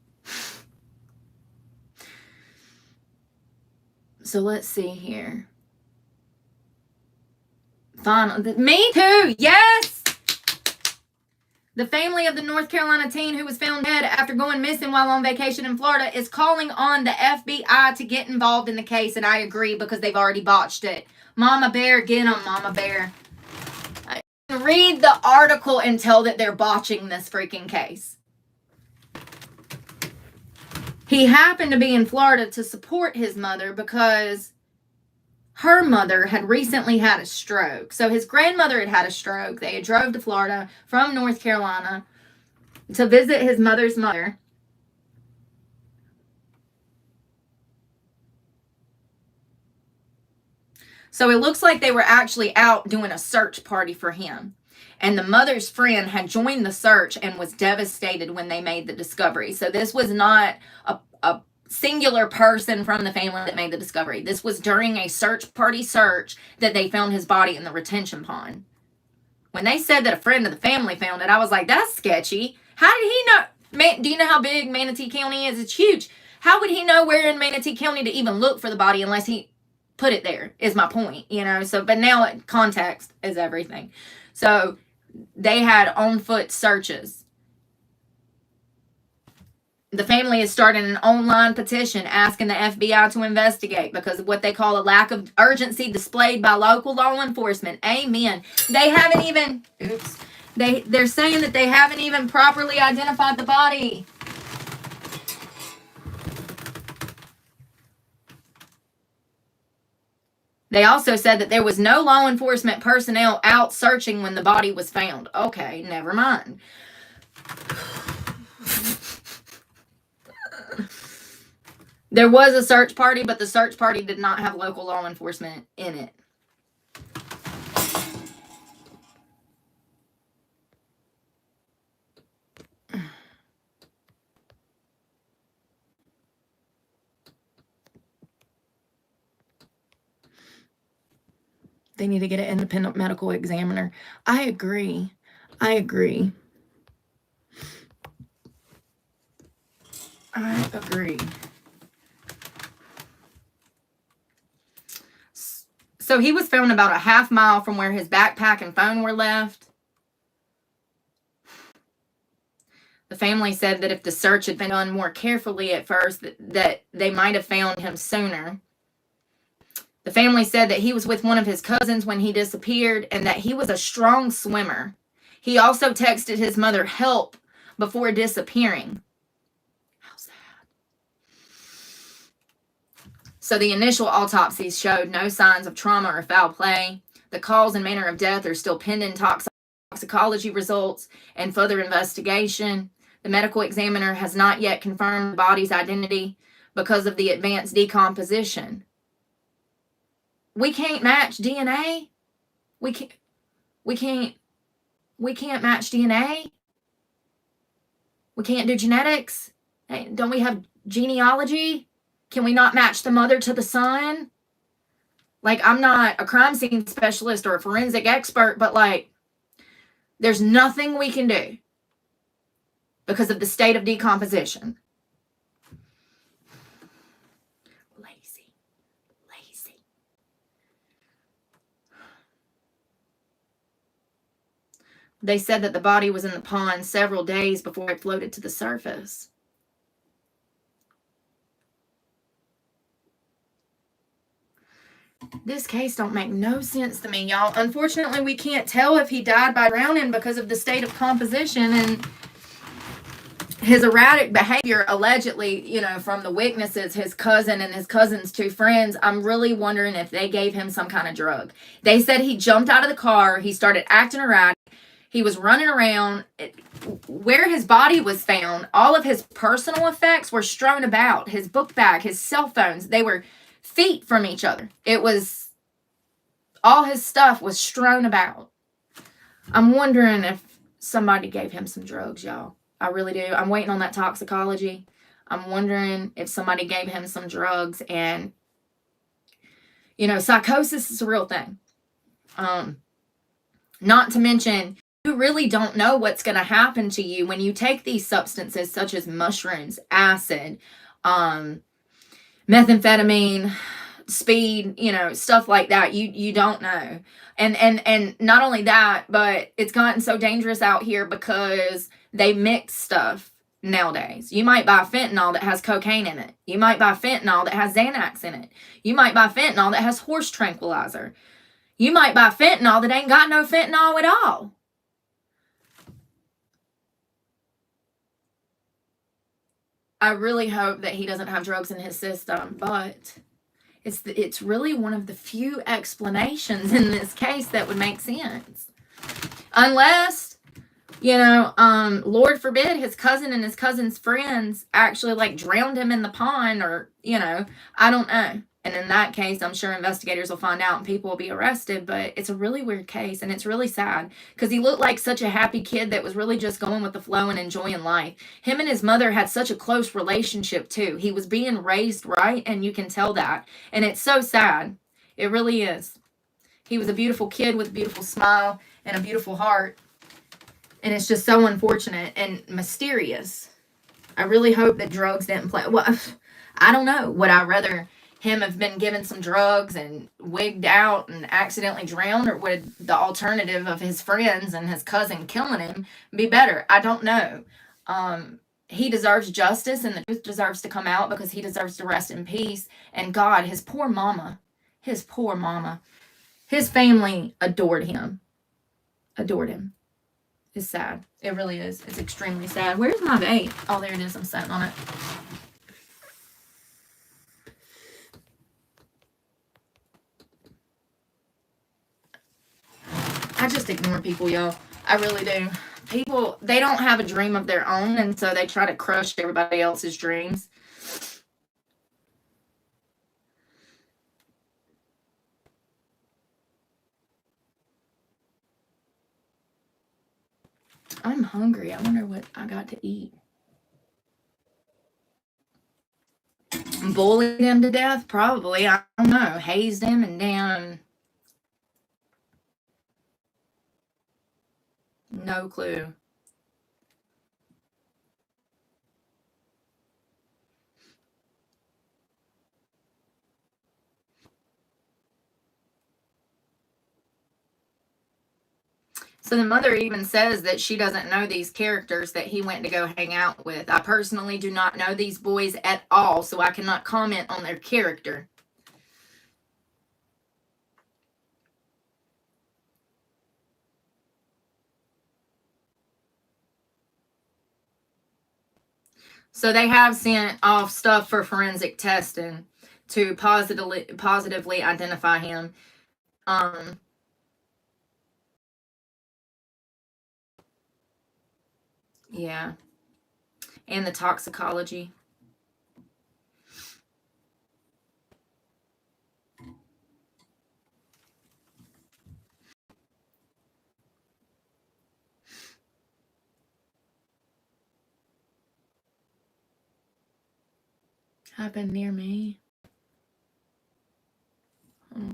So let's see here. Finally, me too, yes! The family of the North Carolina teen who was found dead after going missing while on vacation in Florida is calling on the FBI to get involved in the case, and I agree because they've already botched it. Mama Bear, get them, Mama Bear. Read the article and tell that they're botching this freaking case. He happened to be in Florida to support his mother because her mother had recently had a stroke. So his grandmother had a stroke. They had drove to Florida from North Carolina to visit his mother's mother. So it looks like they were actually out doing a search party for him. And the mother's friend had joined the search and was devastated when they made the discovery. So this was not a singular person from the family that made the discovery. This was during a search party search that they found his body in the retention pond. When they said that a friend of the family found it, I was like, that's sketchy. How did he know? Do you know how big Manatee County is? It's huge. How would he know where in Manatee County to even look for the body unless he put it there, is my point, So, but now context is everything. So they had on foot searches. The family has started an online petition asking the FBI to investigate because of what they call a lack of urgency displayed by local law enforcement. Amen. They haven't even, they're saying that they haven't even properly identified the body. They also said that there was no law enforcement personnel out searching when the body was found. Okay, never mind. There was a search party, but the search party did not have local law enforcement in it. They need to get an independent medical examiner. I agree. I agree. So he was found about a half mile from where his backpack and phone were left. The family said that if the search had been done more carefully at first, that they might have found him sooner. The family said that he was with one of his cousins when he disappeared and that he was a strong swimmer. He also texted his mother help before disappearing. How sad. So the initial autopsies showed no signs of trauma or foul play. The cause and manner of death are still pending toxicology results and further investigation. The medical examiner has not yet confirmed the body's identity because of the advanced decomposition. We can't match DNA. We can't match DNA. We can't do genetics. Hey, don't we have genealogy? Can we not match the mother to the son? Like, I'm not a crime scene specialist or a forensic expert, but like, there's nothing we can do because of the state of decomposition. Lazy. They said that the body was in the pond several days before it floated to the surface. This case don't make no sense to me, y'all. Unfortunately, we can't tell if he died by drowning because of the state of composition and his erratic behavior, allegedly, you know, from the witnesses, his cousin and his cousin's two friends. I'm really wondering if they gave him some kind of drug. They said he jumped out of the car. He started acting erratic. He was running around. Where his body was found, all of his personal effects were strewn about. His book bag, his cell phones, they were feet from each other. It was, all his stuff was strewn about. I'm wondering if somebody gave him some drugs, y'all. I really do. I'm waiting on that toxicology. I'm wondering if somebody gave him some drugs. And, you know, psychosis is a real thing. Not to mention, you really don't know what's going to happen to you when you take these substances such as mushrooms, acid, methamphetamine, speed, you know, stuff like that. You don't know. And not only that, but it's gotten so dangerous out here because they mix stuff nowadays. You might buy fentanyl that has cocaine in it. You might buy fentanyl that has Xanax in it. You might buy fentanyl that has horse tranquilizer. You might buy fentanyl that ain't got no fentanyl at all. I really hope that he doesn't have drugs in his system, but it's really one of the few explanations in this case that would make sense. Unless, you know, Lord forbid his cousin and his cousin's friends actually like drowned him in the pond, or, you know, I don't know. And in that case, I'm sure investigators will find out and people will be arrested. But it's a really weird case, and it's really sad because he looked like such a happy kid that was really just going with the flow and enjoying life. Him and his mother had such a close relationship too. He was being raised right, and you can tell that. And it's so sad. It really is. He was a beautiful kid with a beautiful smile and a beautiful heart. And it's just so unfortunate and mysterious. I really hope that drugs didn't play. Well, I don't know. Would I rather him have been given some drugs and wigged out and accidentally drowned, or would the alternative of his friends and his cousin killing him be better? I don't know. He deserves justice, and the truth deserves to come out because he deserves to rest in peace. And God, his poor mama, his family adored him. It's sad. It really is. It's extremely sad. Where's my vape? Oh, there it is. I'm sitting on it. I just ignore people, y'all. I really do. People, they don't have a dream of their own, and so they try to crush everybody else's dreams. I'm hungry. I wonder what I got to eat. Bullied him to death? Probably. I don't know. Hazed him and down. No clue. So the mother even says that she doesn't know these characters that he went to go hang out with. I personally do not know these boys at all, so I cannot comment on their character. So they have sent off stuff for forensic testing to positively identify him. Yeah. And the toxicology. Happened near me.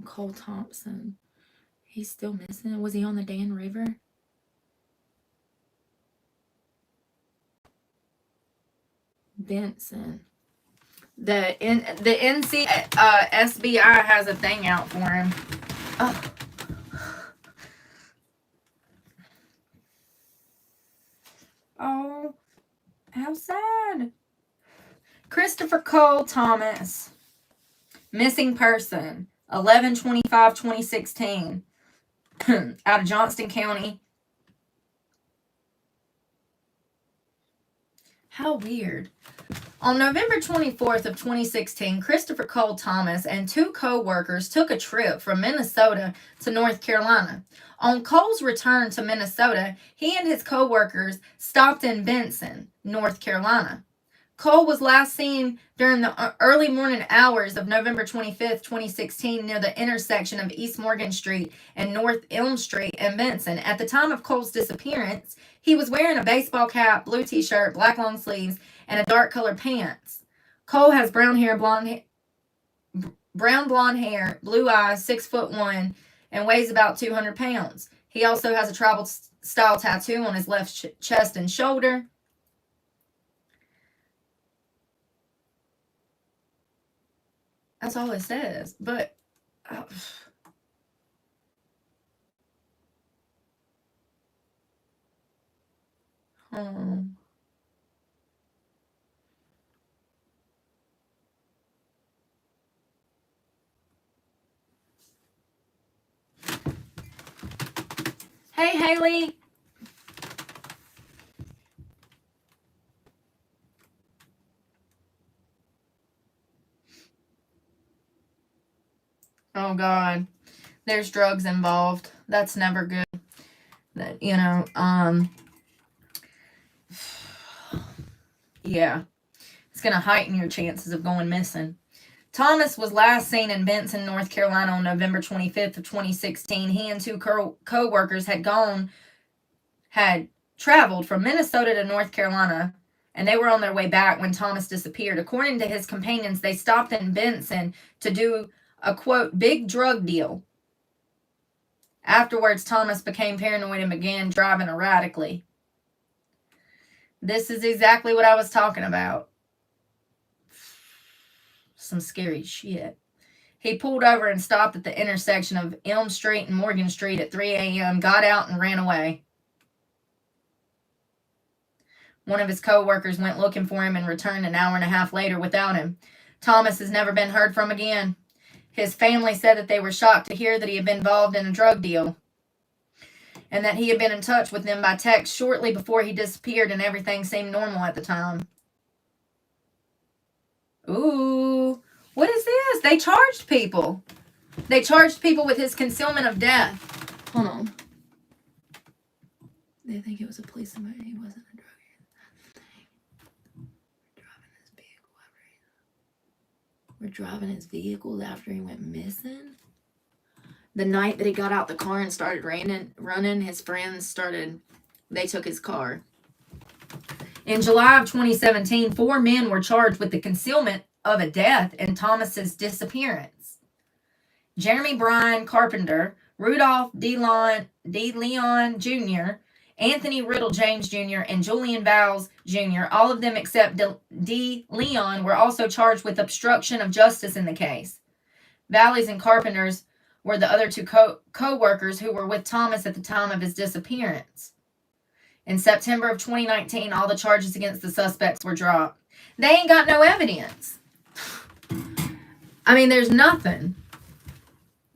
Cole Thompson. He's still missing. Was he on the Dan River? Benson. The NC SBI has a thing out for him. Oh. Oh, how sad. Christopher Cole Thomas. Missing person. 11/25/2016. Out of Johnston County. How weird. On November 24th of 2016, Christopher Cole Thomas and 2 co-workers took a trip from Minnesota to North Carolina. On Cole's return to Minnesota, he and his co-workers stopped in Benson, North Carolina. Cole was last seen during the early morning hours of November 25th, 2016, near the intersection of East Morgan Street and North Elm Street in Benson. At the time of Cole's disappearance, he was wearing a baseball cap, blue t-shirt, black long sleeves, and a dark colored pants. Cole has brown blonde hair, blue eyes, 6'1", and weighs about 200 pounds. He also has a tribal style tattoo on his left chest and shoulder. That's all it says. But Hey, Haley. Oh, God. There's drugs involved. That's never good. That, yeah. It's going to heighten your chances of going missing. Thomas was last seen in Benson, North Carolina on November 25th of 2016. He and 2 co-workers had traveled from Minnesota to North Carolina, and they were on their way back when Thomas disappeared. According to his companions, they stopped in Benson to do a, quote, big drug deal. Afterwards, Thomas became paranoid and began driving erratically. This is exactly what I was talking about. Some scary shit. He pulled over and stopped at the intersection of Elm Street and Morgan Street at 3 a.m., got out, and ran away. One of his co-workers went looking for him and returned an hour and a half later without him. Thomas has never been heard from again. His family said that they were shocked to hear that he had been involved in a drug deal and that he had been in touch with them by text shortly before he disappeared, and everything seemed normal at the time. Ooh, what is this? They charged people. They charged people with his concealment of death. Hold on. They think it was a police somebody. He wasn't a drug dealer. That's the thing. We're driving his vehicle after he went missing. The night that he got out the car and started running, his friends they took his car. In July of 2017, 4 men were charged with the concealment of a death in Thomas's disappearance. Jeremy Bryan Carpenter, Rudolph D. Leon Jr., Anthony Riddle James Jr., and Julian Vowles Jr., all of them except D. Leon, were also charged with obstruction of justice in the case. Vowles and Carpenters were the other 2 co-workers who were with Thomas at the time of his disappearance. In September of 2019, all the charges against the suspects were dropped. They ain't got no evidence. I mean, there's nothing.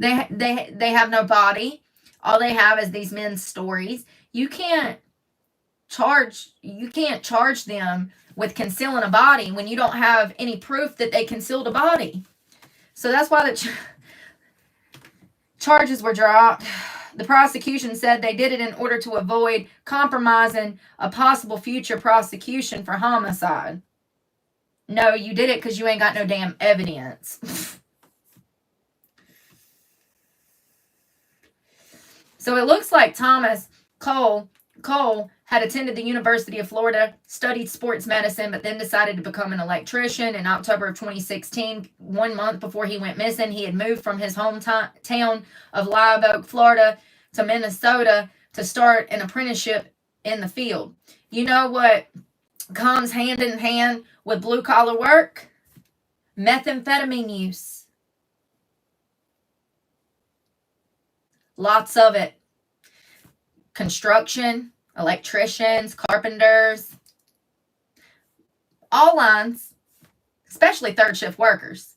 They have no body. All they have is these men's stories. You can't charge them with concealing a body when you don't have any proof that they concealed a body. So that's why the charges were dropped. The prosecution said they did it in order to avoid compromising a possible future prosecution for homicide. No, you did it because you ain't got no damn evidence. So it looks like Thomas Cole had attended the University of Florida, studied sports medicine, but then decided to become an electrician. In October of 2016, 1 month before he went missing, he had moved from his hometown of Live Oak, Florida, to Minnesota to start an apprenticeship in the field. You know what comes hand in hand with blue-collar work? Methamphetamine use. Lots of it. Construction, electricians, carpenters, all lines, especially third shift workers.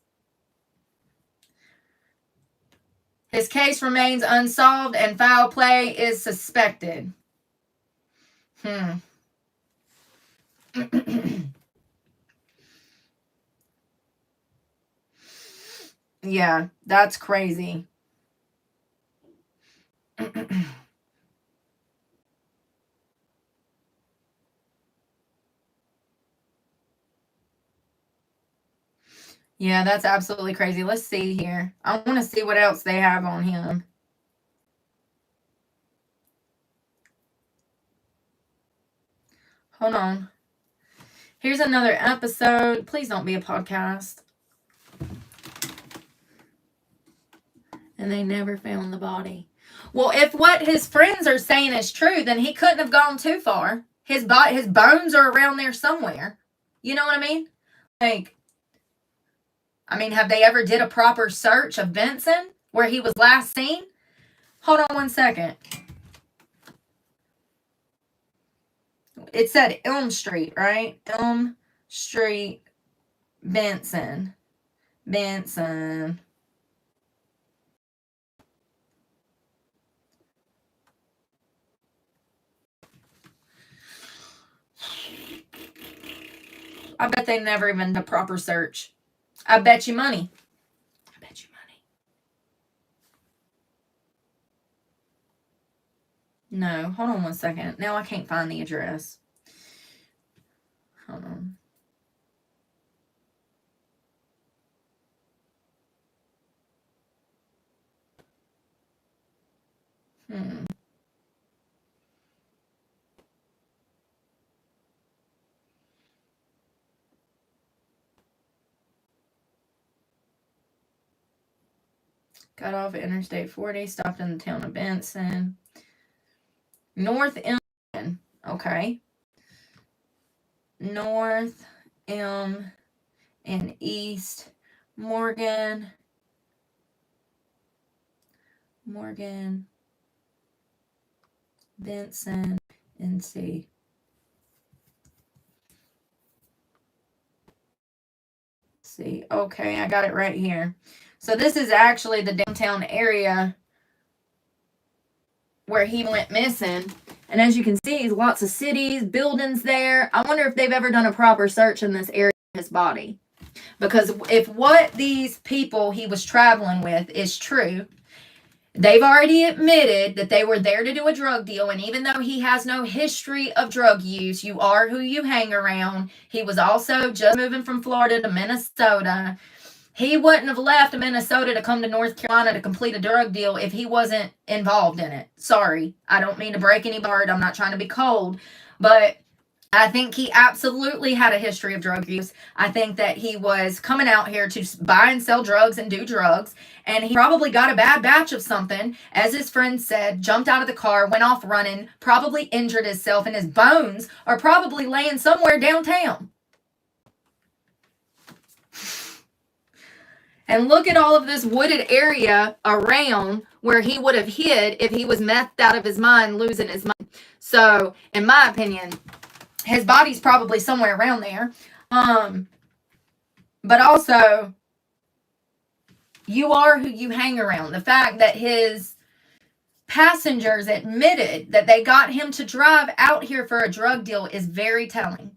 His case remains unsolved and foul play is suspected. Yeah, that's crazy. Yeah, that's absolutely crazy. Let's see here. I want to see what else they have on him. Hold on. Here's another episode. Please don't be a podcast. And they never found the body. Well, if what his friends are saying is true, then he couldn't have gone too far. His bones are around there somewhere. You know what I mean? Like, have they ever did a proper search of Benson where he was last seen? Hold on 1 second. It said Elm Street, right? Elm Street, Benson. Benson. I bet they never even did a proper search. I bet you money. I bet you money. No, hold on 1 second. Now I can't find the address. Hold on. Got off at Interstate 40, stopped in the town of Benson. North M. Okay. North M and East Morgan. Benson, NC. See, okay, I got it right here. So this is actually the downtown area where he went missing. And as you can see, lots of cities, buildings there. I wonder if they've ever done a proper search in this area of his body. Because if what these people he was traveling with is true, they've already admitted that they were there to do a drug deal. And even though he has no history of drug use, you are who you hang around. He was also just moving from Florida to Minnesota. He wouldn't have left Minnesota to come to North Carolina to complete a drug deal if he wasn't involved in it. Sorry, I don't mean to break any heart. I'm not trying to be cold. But I think he absolutely had a history of drug use. I think that he was coming out here to buy and sell drugs and do drugs. And he probably got a bad batch of something, as his friend said, jumped out of the car, went off running, probably injured himself, and his bones are probably laying somewhere downtown. And look at all of this wooded area around where he would have hid if he was methed out of his mind, losing his mind. So, in my opinion, his body's probably somewhere around there. But also, you are who you hang around. The fact that his passengers admitted that they got him to drive out here for a drug deal is very telling.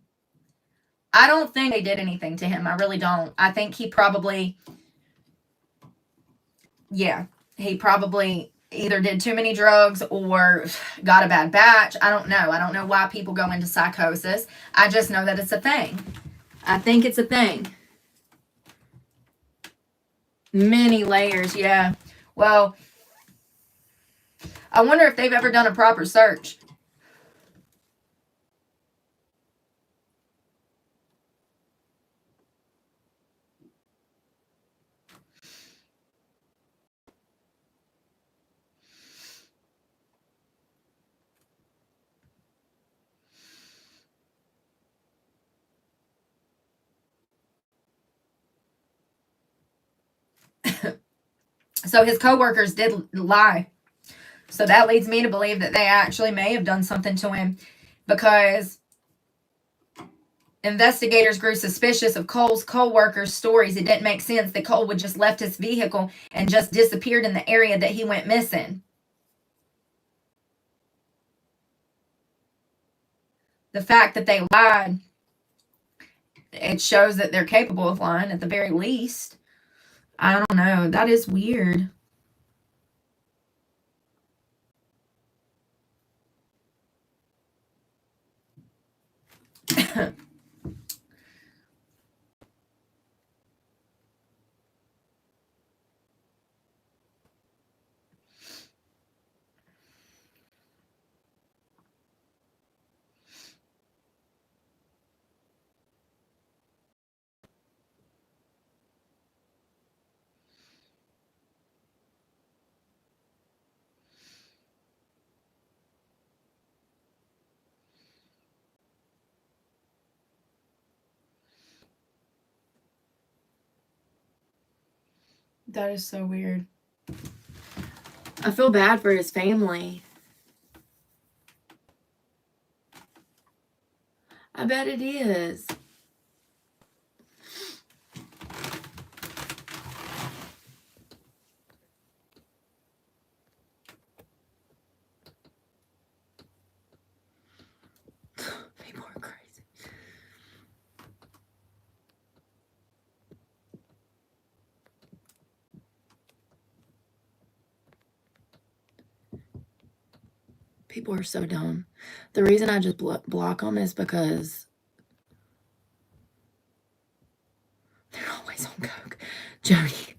I don't think they did anything to him. I really don't. I think he probably... Yeah, he probably either did too many drugs or got a bad batch. I don't know. I don't know why people go into psychosis. I just know that it's a thing. I think it's a thing. Many layers, yeah. Well, I wonder if they've ever done a proper search. So his coworkers did lie. So that leads me to believe that they actually may have done something to him, because investigators grew suspicious of Cole's co-workers' stories. It didn't make sense that Cole would just left his vehicle and just disappeared in the area that he went missing. The fact that they lied, it shows that they're capable of lying at the very least. I don't know. That is weird. That is so weird. I feel bad for his family. I bet it is. People are crazy. People are so dumb. The reason I just block them is because they're always on coke. Jody.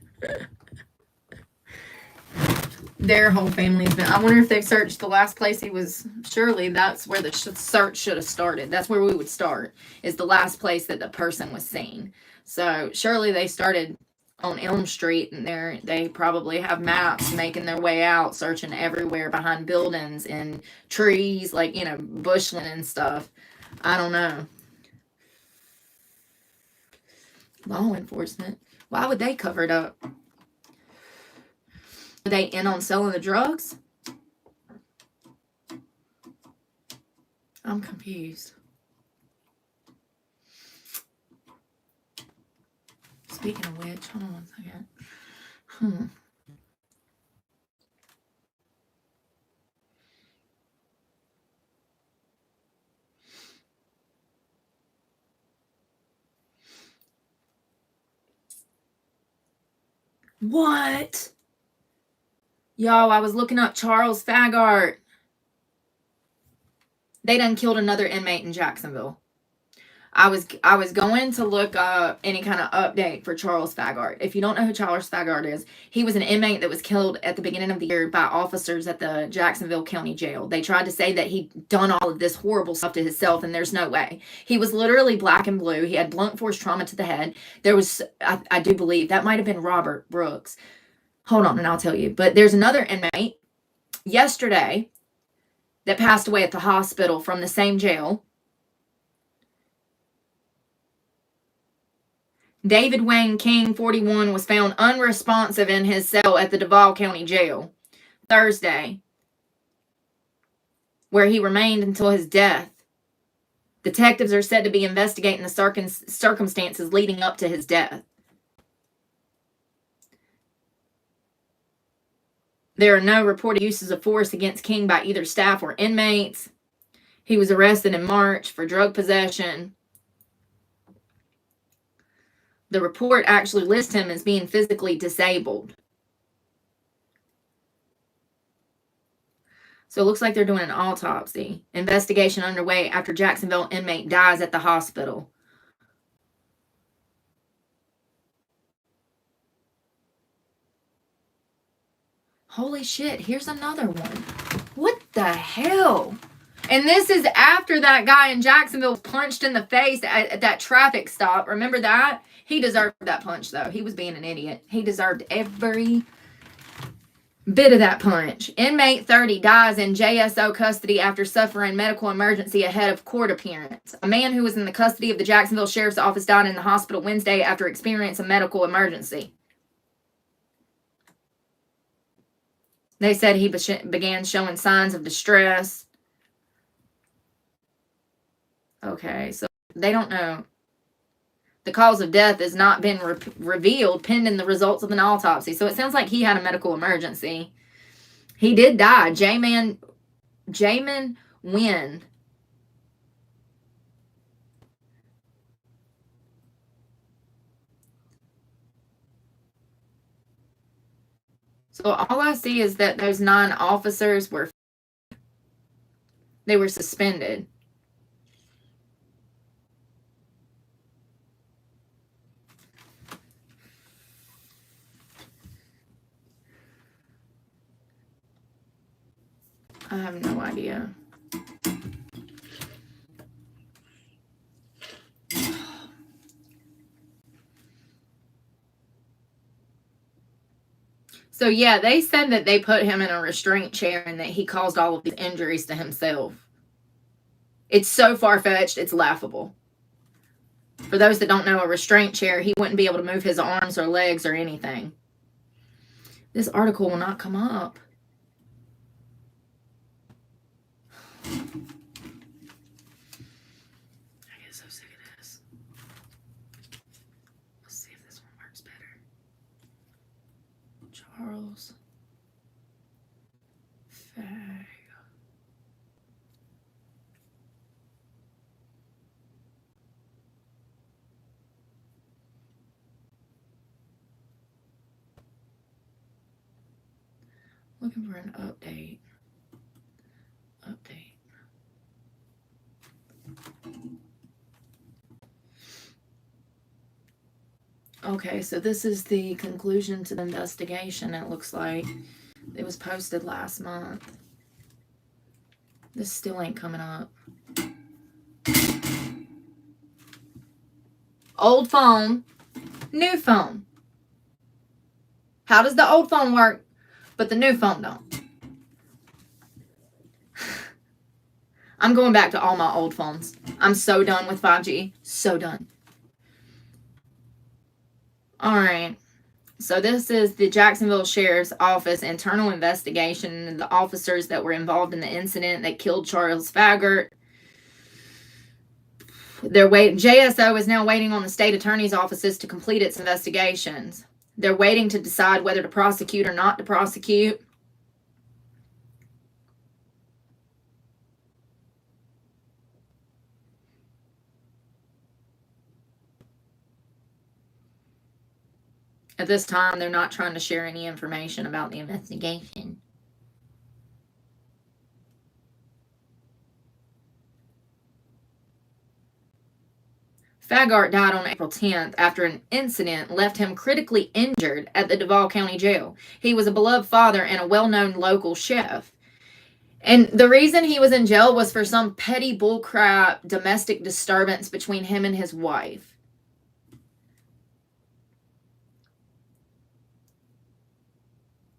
Their whole family has been. I wonder if they've searched the last place he was. Surely that's where the search should have started. That's where we would start, is the last place that the person was seen. So surely they started on Elm Street, and they probably have maps making their way out, searching everywhere behind buildings and trees, like, you know, bushland and stuff. I don't know. Law enforcement. Why would they cover it up? Are they in on selling the drugs? I'm confused. Speaking of which, hold on 1 second. What? Yo, I was looking up Charles Fagart. They done killed another inmate in Jacksonville. I was going to look up any kind of update for Charles Fagart. If you don't know who Charles Fagart is, he was an inmate that was killed at the beginning of the year by officers at the Jacksonville County Jail. They tried to say that he'd done all of this horrible stuff to himself, and there's no way. He was literally black and blue. He had blunt force trauma to the head. There was, I do believe, that might have been Robert Brooks. Hold on, and I'll tell you. But there's another inmate yesterday that passed away at the hospital from the same jail. David Wayne King, 41, was found unresponsive in his cell at the Duval County Jail Thursday, where he remained until his death. Detectives are said to be investigating the circumstances leading up to his death. There are no reported uses of force against King by either staff or inmates. He was arrested in March for drug possession. The report actually lists him as being physically disabled. So it looks like they're doing an autopsy. Investigation underway after Jacksonville inmate dies at the hospital. Holy shit, here's another one. What the hell? And this is after that guy in Jacksonville was punched in the face at that traffic stop. Remember that? He deserved that punch, though. He was being an idiot. He deserved every bit of that punch. Inmate 30 dies in JSO custody after suffering medical emergency ahead of court appearance. A man who was in the custody of the Jacksonville Sheriff's Office died in the hospital Wednesday after experiencing a medical emergency. They said he began showing signs of distress. Okay, so they don't know. The cause of death has not been revealed pending the results of an autopsy. So it sounds like he had a medical emergency. He did die. Jamin Wynn. So all I see is that those 9 officers were suspended. I have no idea. So yeah, they said that they put him in a restraint chair and that he caused all of these injuries to himself. It's so far-fetched, it's laughable. For those that don't know, a restraint chair, he wouldn't be able to move his arms or legs or anything. This article will not come up. I get so sick of this. Let's see if this one works better. Charles Fag. Looking for an update. Okay, so this is the conclusion to the investigation, it looks like. It was posted last month. This still ain't coming up. Old phone, new phone. How does the old phone work, but the new phone don't? I'm going back to all my old phones. I'm so done with 5G. So done. All right. So this is the Jacksonville Sheriff's Office internal investigation into the officers that were involved in the incident that killed Charles Faggart. JSO is now waiting on the state attorney's offices to complete its investigations. They're waiting to decide whether to prosecute or not to prosecute. At this time, they're not trying to share any information about the investigation. Faggart died on April 10th after an incident left him critically injured at the Duval County Jail. He was a beloved father and a well-known local chef. And the reason he was in jail was for some petty bullcrap domestic disturbance between him and his wife.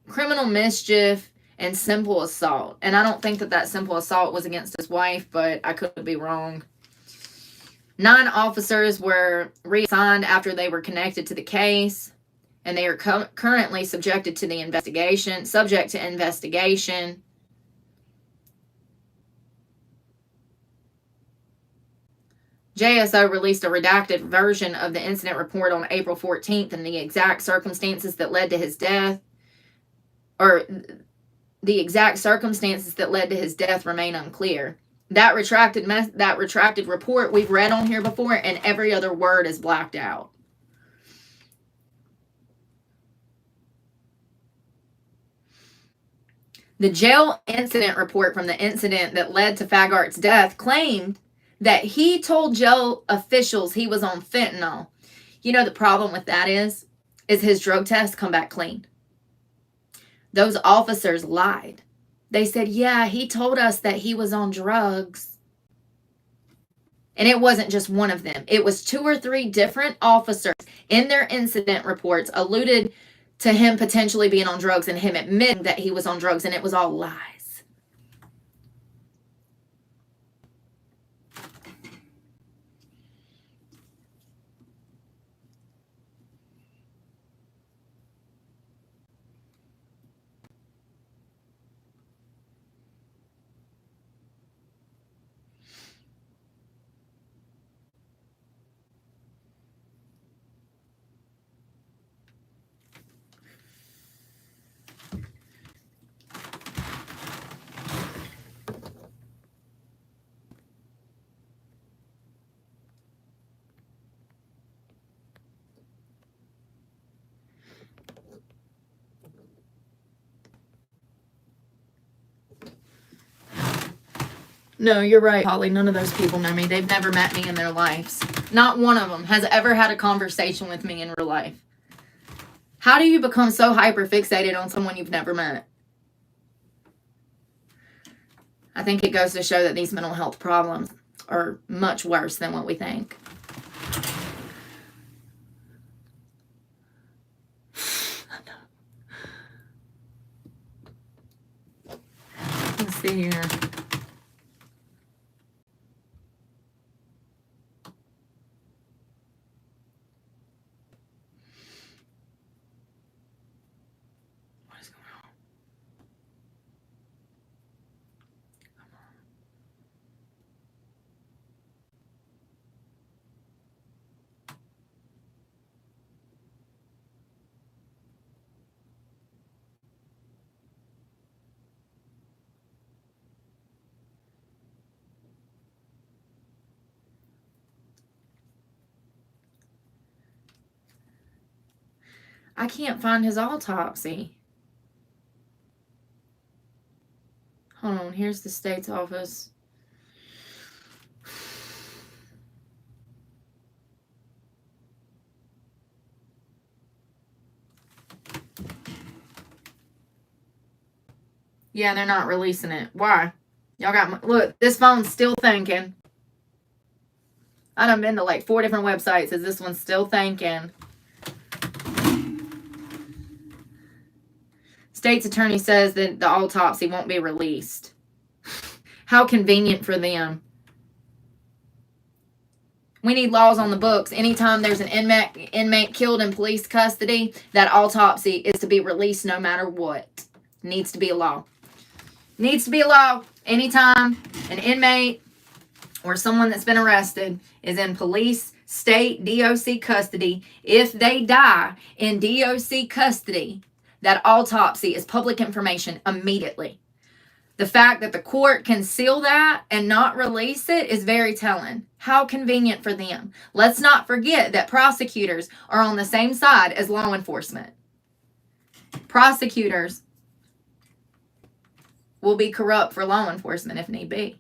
Criminal mischief and simple assault. And I don't think that simple assault was against his wife, but I could be wrong. 9 officers were reassigned after they were connected to the case, and they are currently subject to investigation. JSO released a redacted version of the incident report on April 14th, and the exact circumstances that led to his death remain unclear. That retracted report we've read on here before, and every other word is blacked out. The jail incident report from the incident that led to Faggart's death claimed that he told jail officials he was on fentanyl. You know the problem with that is his drug tests come back clean. Those officers lied. They said, yeah, he told us that he was on drugs. And it wasn't just one of them. It was 2 or 3 different officers in their incident reports alluded to him potentially being on drugs and him admitting that he was on drugs, and it was all lies. No, you're right, Holly. None of those people know me. They've never met me in their lives. Not one of them has ever had a conversation with me in real life. How do you become so hyper fixated on someone you've never met? I think it goes to show that these mental health problems are much worse than what we think. Let's see here. What is going on? I can't find his autopsy. Hold on, here's the state's office. Yeah, they're not releasing it. Why? Y'all got look, this phone's still thinking. I done been to like 4 different websites. Is this one still thinking? State's attorney says that the autopsy won't be released. How convenient for them. We need laws on the books. Anytime there's an inmate killed in police custody, that autopsy is to be released no matter what. Needs to be a law. Needs to be a law. Anytime an inmate or someone that's been arrested is in police, state, DOC custody, if they die in DOC custody, that autopsy is public information immediately. The fact that the court can seal that and not release it is very telling. How convenient for them. Let's not forget that prosecutors are on the same side as law enforcement. Prosecutors will be corrupt for law enforcement if need be.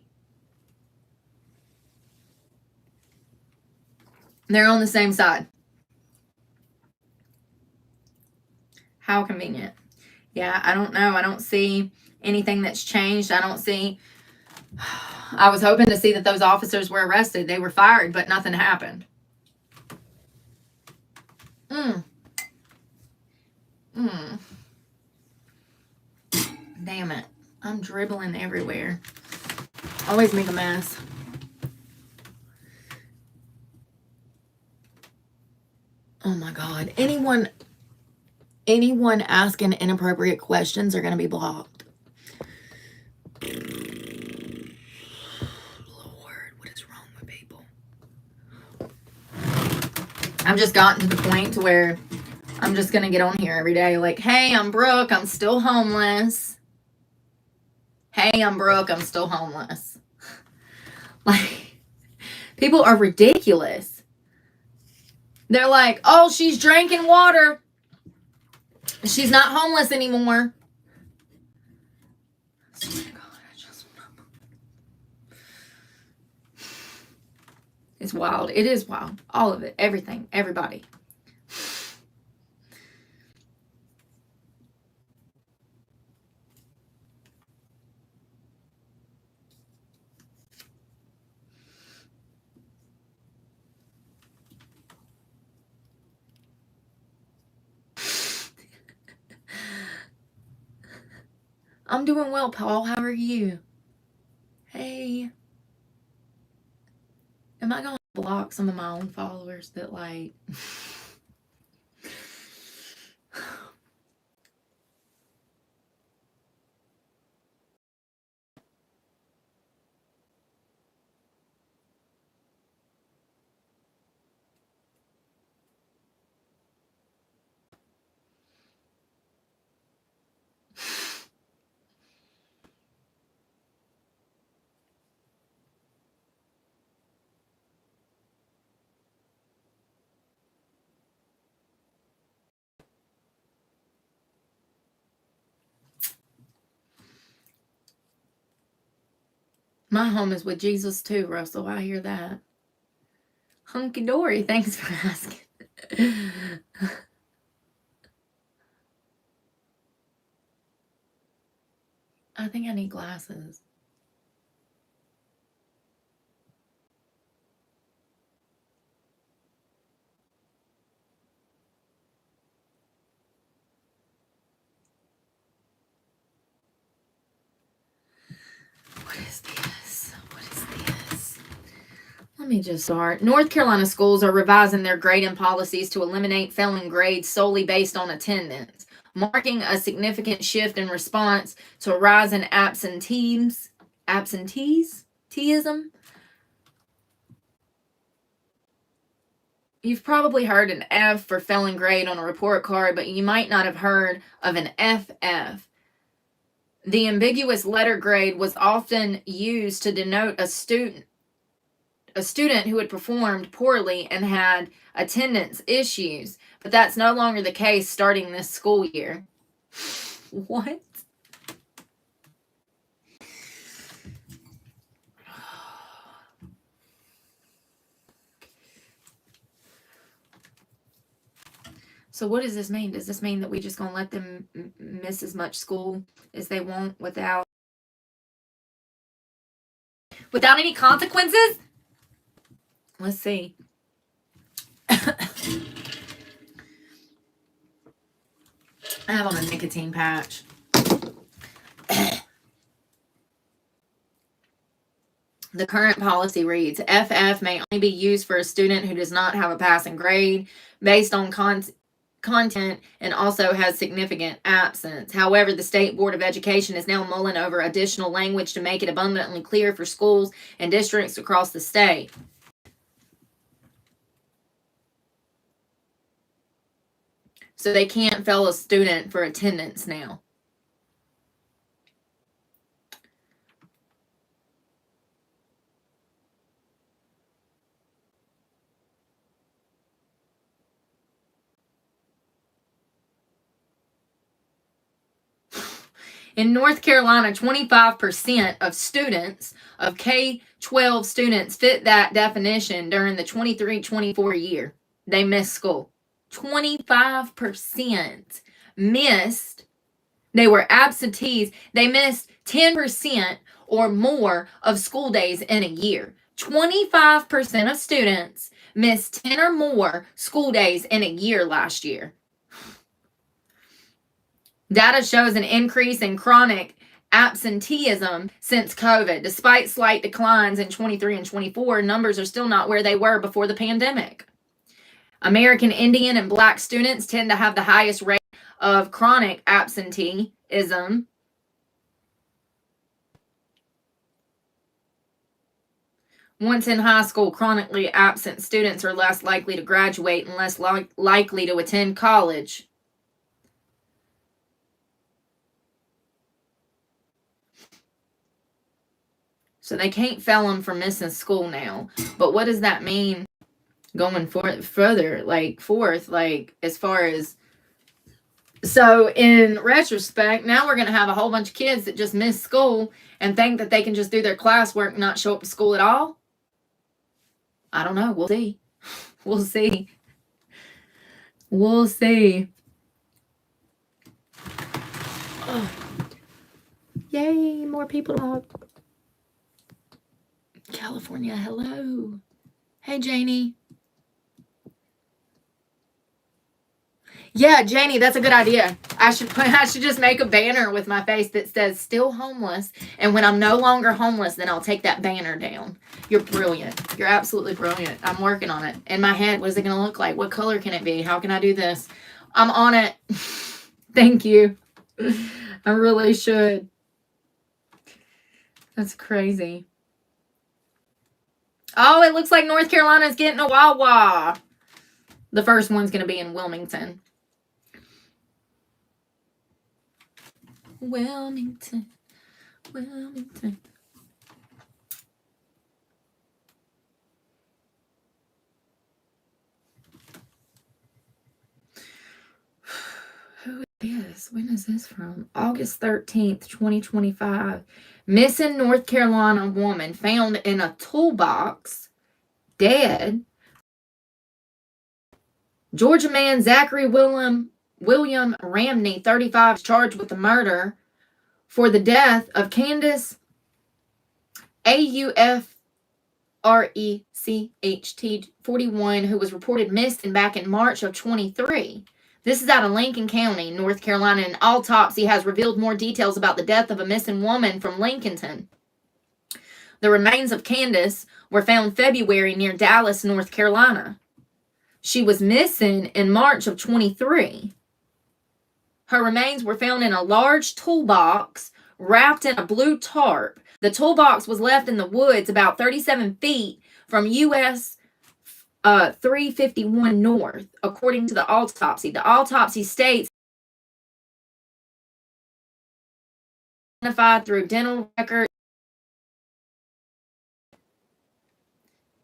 They're on the same side. How convenient. Yeah, I don't know. I don't see anything that's changed. I don't see. I was hoping to see that those officers were arrested. They were fired, but nothing happened. Damn it. I'm dribbling everywhere. Always make a mess. Oh my God. Anyone asking inappropriate questions are going to be blocked. Lord, what is wrong with people? I've just gotten to the point to where I'm just going to get on here every day like, hey, I'm Brooke. I'm still homeless. Hey, I'm Brooke. I'm still homeless. Like, people are ridiculous. They're like, oh, she's drinking water. She's not homeless anymore. It's wild. It is wild. All of it. Everything. Everybody. I'm doing well, Paul. How are you? Hey. Am I going to block some of my own followers that like... My home is with Jesus too, Russell. I hear that. Hunky dory. Thanks for asking. I think I need glasses. What is this? What is this? Let me just start. North Carolina schools are revising their grading policies to eliminate failing grades solely based on attendance, marking a significant shift in response to a rise in absenteeism. You've probably heard an F for failing grade on a report card, but you might not have heard of an FF. The ambiguous letter grade was often used to denote a student who had performed poorly and had attendance issues, but that's no longer the case starting this school year. What? So what does this mean? Does this mean that we just gonna let them miss as much school as they want without any consequences? Let's see. I have on a nicotine patch. The current policy reads, FF may only be used for a student who does not have a passing grade based on content and also has significant absence. However, the State Board of Education is now mulling over additional language to make it abundantly clear for schools and districts across the state. So they can't fail a student for attendance now. In North Carolina, 25% of students, of K-12 students, fit that definition during the 23-24 year. They missed school. 25% missed. They were absentees. They missed 10% or more of school days in a year. 25% of students missed 10 or more school days in a year last year. Data shows an increase in chronic absenteeism since COVID. Despite slight declines in 23 and 24, numbers are still not where they were before the pandemic. American Indian and Black students tend to have the highest rate of chronic absenteeism. Once in high school, chronically absent students are less likely to graduate and less likely to attend college. So they can't fail them for missing school now. But what does that mean going further, like forth, like as far as... So in retrospect, now we're going to have a whole bunch of kids that just miss school and think that they can just do their classwork and not show up to school at all? I don't know. We'll see. We'll see. We'll see. Oh. Yay, more people to California, hello. Hey, Janie. Yeah, Janie, that's a good idea. I should just make a banner with my face that says still homeless. And when I'm no longer homeless, then I'll take that banner down. You're brilliant. You're absolutely brilliant. I'm working on it. In my head, what is it going to look like? What color can it be? How can I do this? I'm on it. Thank you. I really should. That's crazy. Oh, it looks like North Carolina's getting a Wawa. The first one's going to be in Wilmington. Wilmington. Who Yes, when is this from? August 13th, 2025. Missing North Carolina woman found in a toolbox, dead. Georgia man Zachary William Ramney, 35, is charged with the murder for the death of Candace Aufrecht, 41, who was reported missing back in March of 23. This is out of Lincoln County, North Carolina. An autopsy has revealed more details about the death of a missing woman from Lincolnton. The remains of Candace were found February near Dallas, North Carolina. She was missing in March of 23. Her remains were found in a large toolbox wrapped in a blue tarp. The toolbox was left in the woods about 37 feet from US 351 North, according to the autopsy. The autopsy states identified through dental records.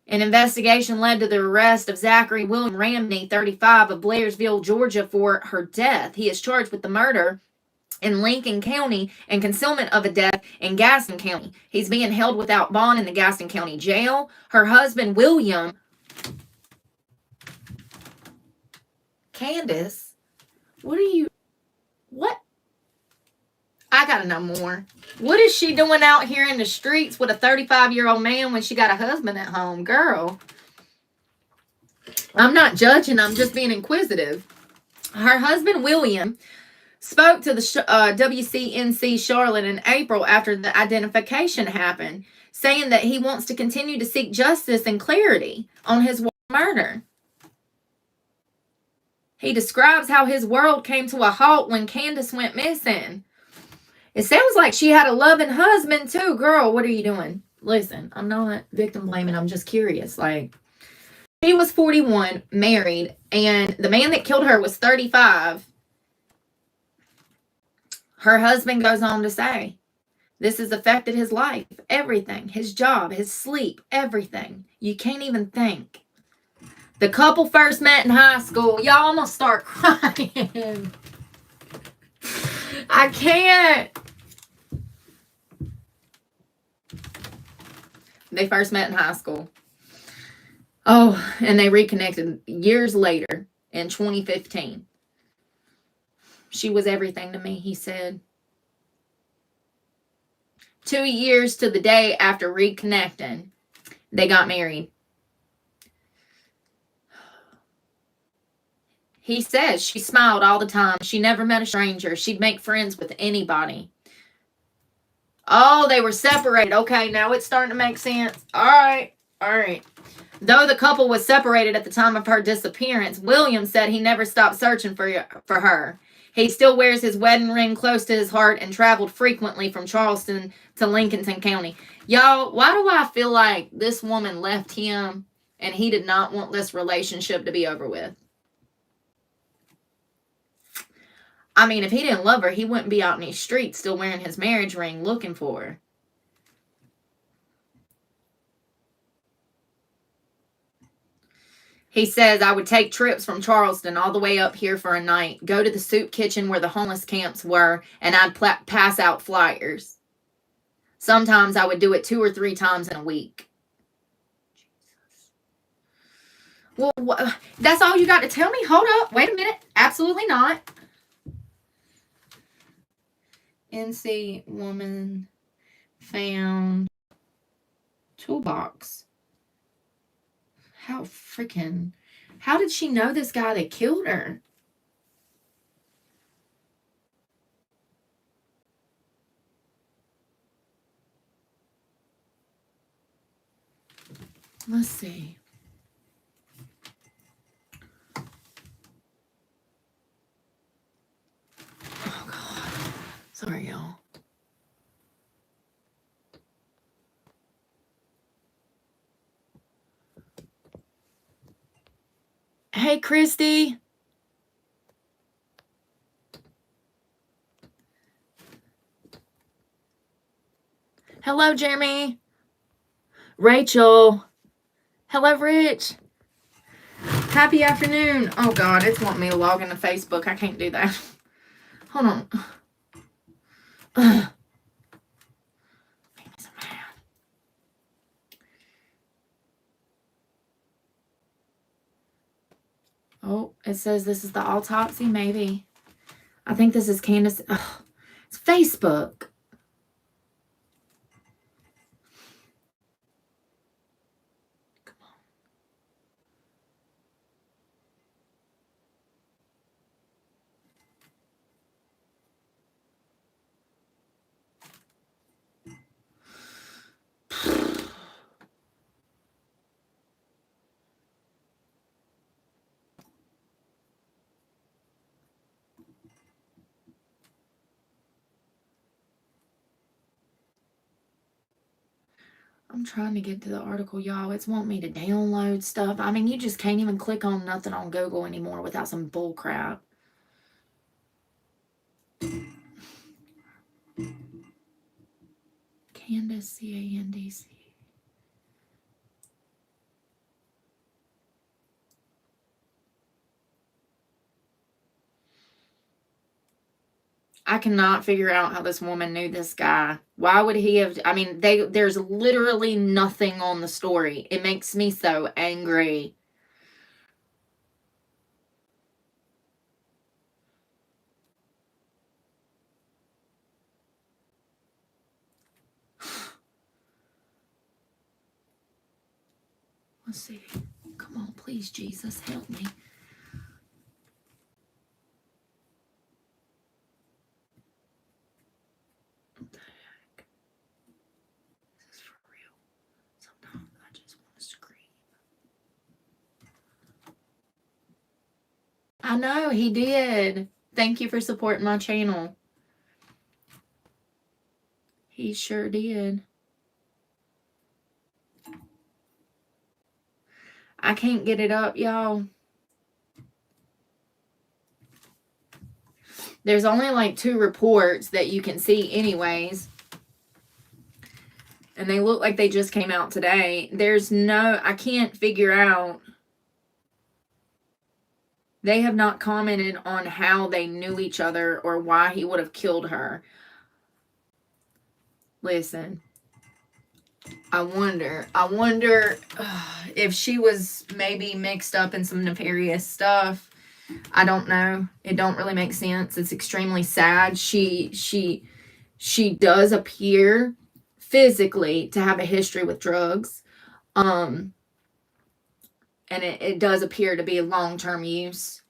An investigation led to the arrest of Zachary William Ramney, 35, of Blairsville, Georgia, for her death. He is charged with the murder in Lincoln County and concealment of a death in Gaston County. He's being held without bond in the Gaston County jail. Her husband, William, Candace, what? I gotta know more. What is she doing out here in the streets with a 35-year-old man when she got a husband at home? Girl, I'm not judging. I'm just being inquisitive. Her husband, William, spoke to the WCNC Charlotte in April after the identification happened, saying that he wants to continue to seek justice and clarity on his murder. He describes how his world came to a halt when Candace went missing. It sounds like she had a loving husband too. Girl, what are you doing? Listen, I'm not victim blaming. I'm just curious. Like, she was 41, married, and the man that killed her was 35. Her husband goes on to say, this has affected his life, everything, his job, his sleep, everything. You can't even think. The couple first met in high school. Y'all, I'm going to start crying. I can't. They first met in high school. Oh, and they reconnected years later in 2015. She was everything to me, he said. 2 years to the day after reconnecting, they got married. He says she smiled all the time. She never met a stranger. She'd make friends with anybody. Oh, they were separated. Okay, now it's starting to make sense. All right. Though the couple was separated at the time of her disappearance, William said he never stopped searching for her. He still wears his wedding ring close to his heart and traveled frequently from Charleston to Lincolnton County. Y'all, why do I feel like this woman left him and he did not want this relationship to be over with? I mean, if he didn't love her, he wouldn't be out in these streets still wearing his marriage ring looking for her. He says, I would take trips from Charleston all the way up here for a night, go to the soup kitchen where the homeless camps were, and I'd pass out flyers. Sometimes I would do it 2 or 3 times in a week. Well, that's all you got to tell me? Hold up. Wait a minute. Absolutely not. NC woman found toolbox. How did she know this guy that killed her? Let's see. Oh, God. Sorry, y'all. Hey, Christy. Hello, Jeremy. Rachel. Hello, Rich. Happy afternoon. Oh, God, it's wanting me to log into Facebook. I can't do that. Hold on. Make me so mad. Oh, it says this is the autopsy, maybe. I think this is Candace. Oh, it's Facebook. I'm trying to get to the article, y'all. It's wanting me to download stuff. I mean, you just can't even click on nothing on Google anymore without some bull crap. Candace, C-A-N-D-C. I cannot figure out how this woman knew this guy. Why would he have? I mean, there's literally nothing on the story. It makes me so angry. Let's see. Come on, please, Jesus, help me. What the heck? This is for real. Sometimes I just want to scream. I know, he did. Thank you for supporting my channel. He sure did. I can't get it up, y'all. There's only like 2 reports that you can see anyways. And they look like they just came out today. I can't figure out. They have not commented on how they knew each other or why he would have killed her. Listen. I wonder if she was maybe mixed up in some nefarious stuff. I don't know. It don't really make sense. It's extremely sad. She does appear physically to have a history with drugs. And it does appear to be long-term use.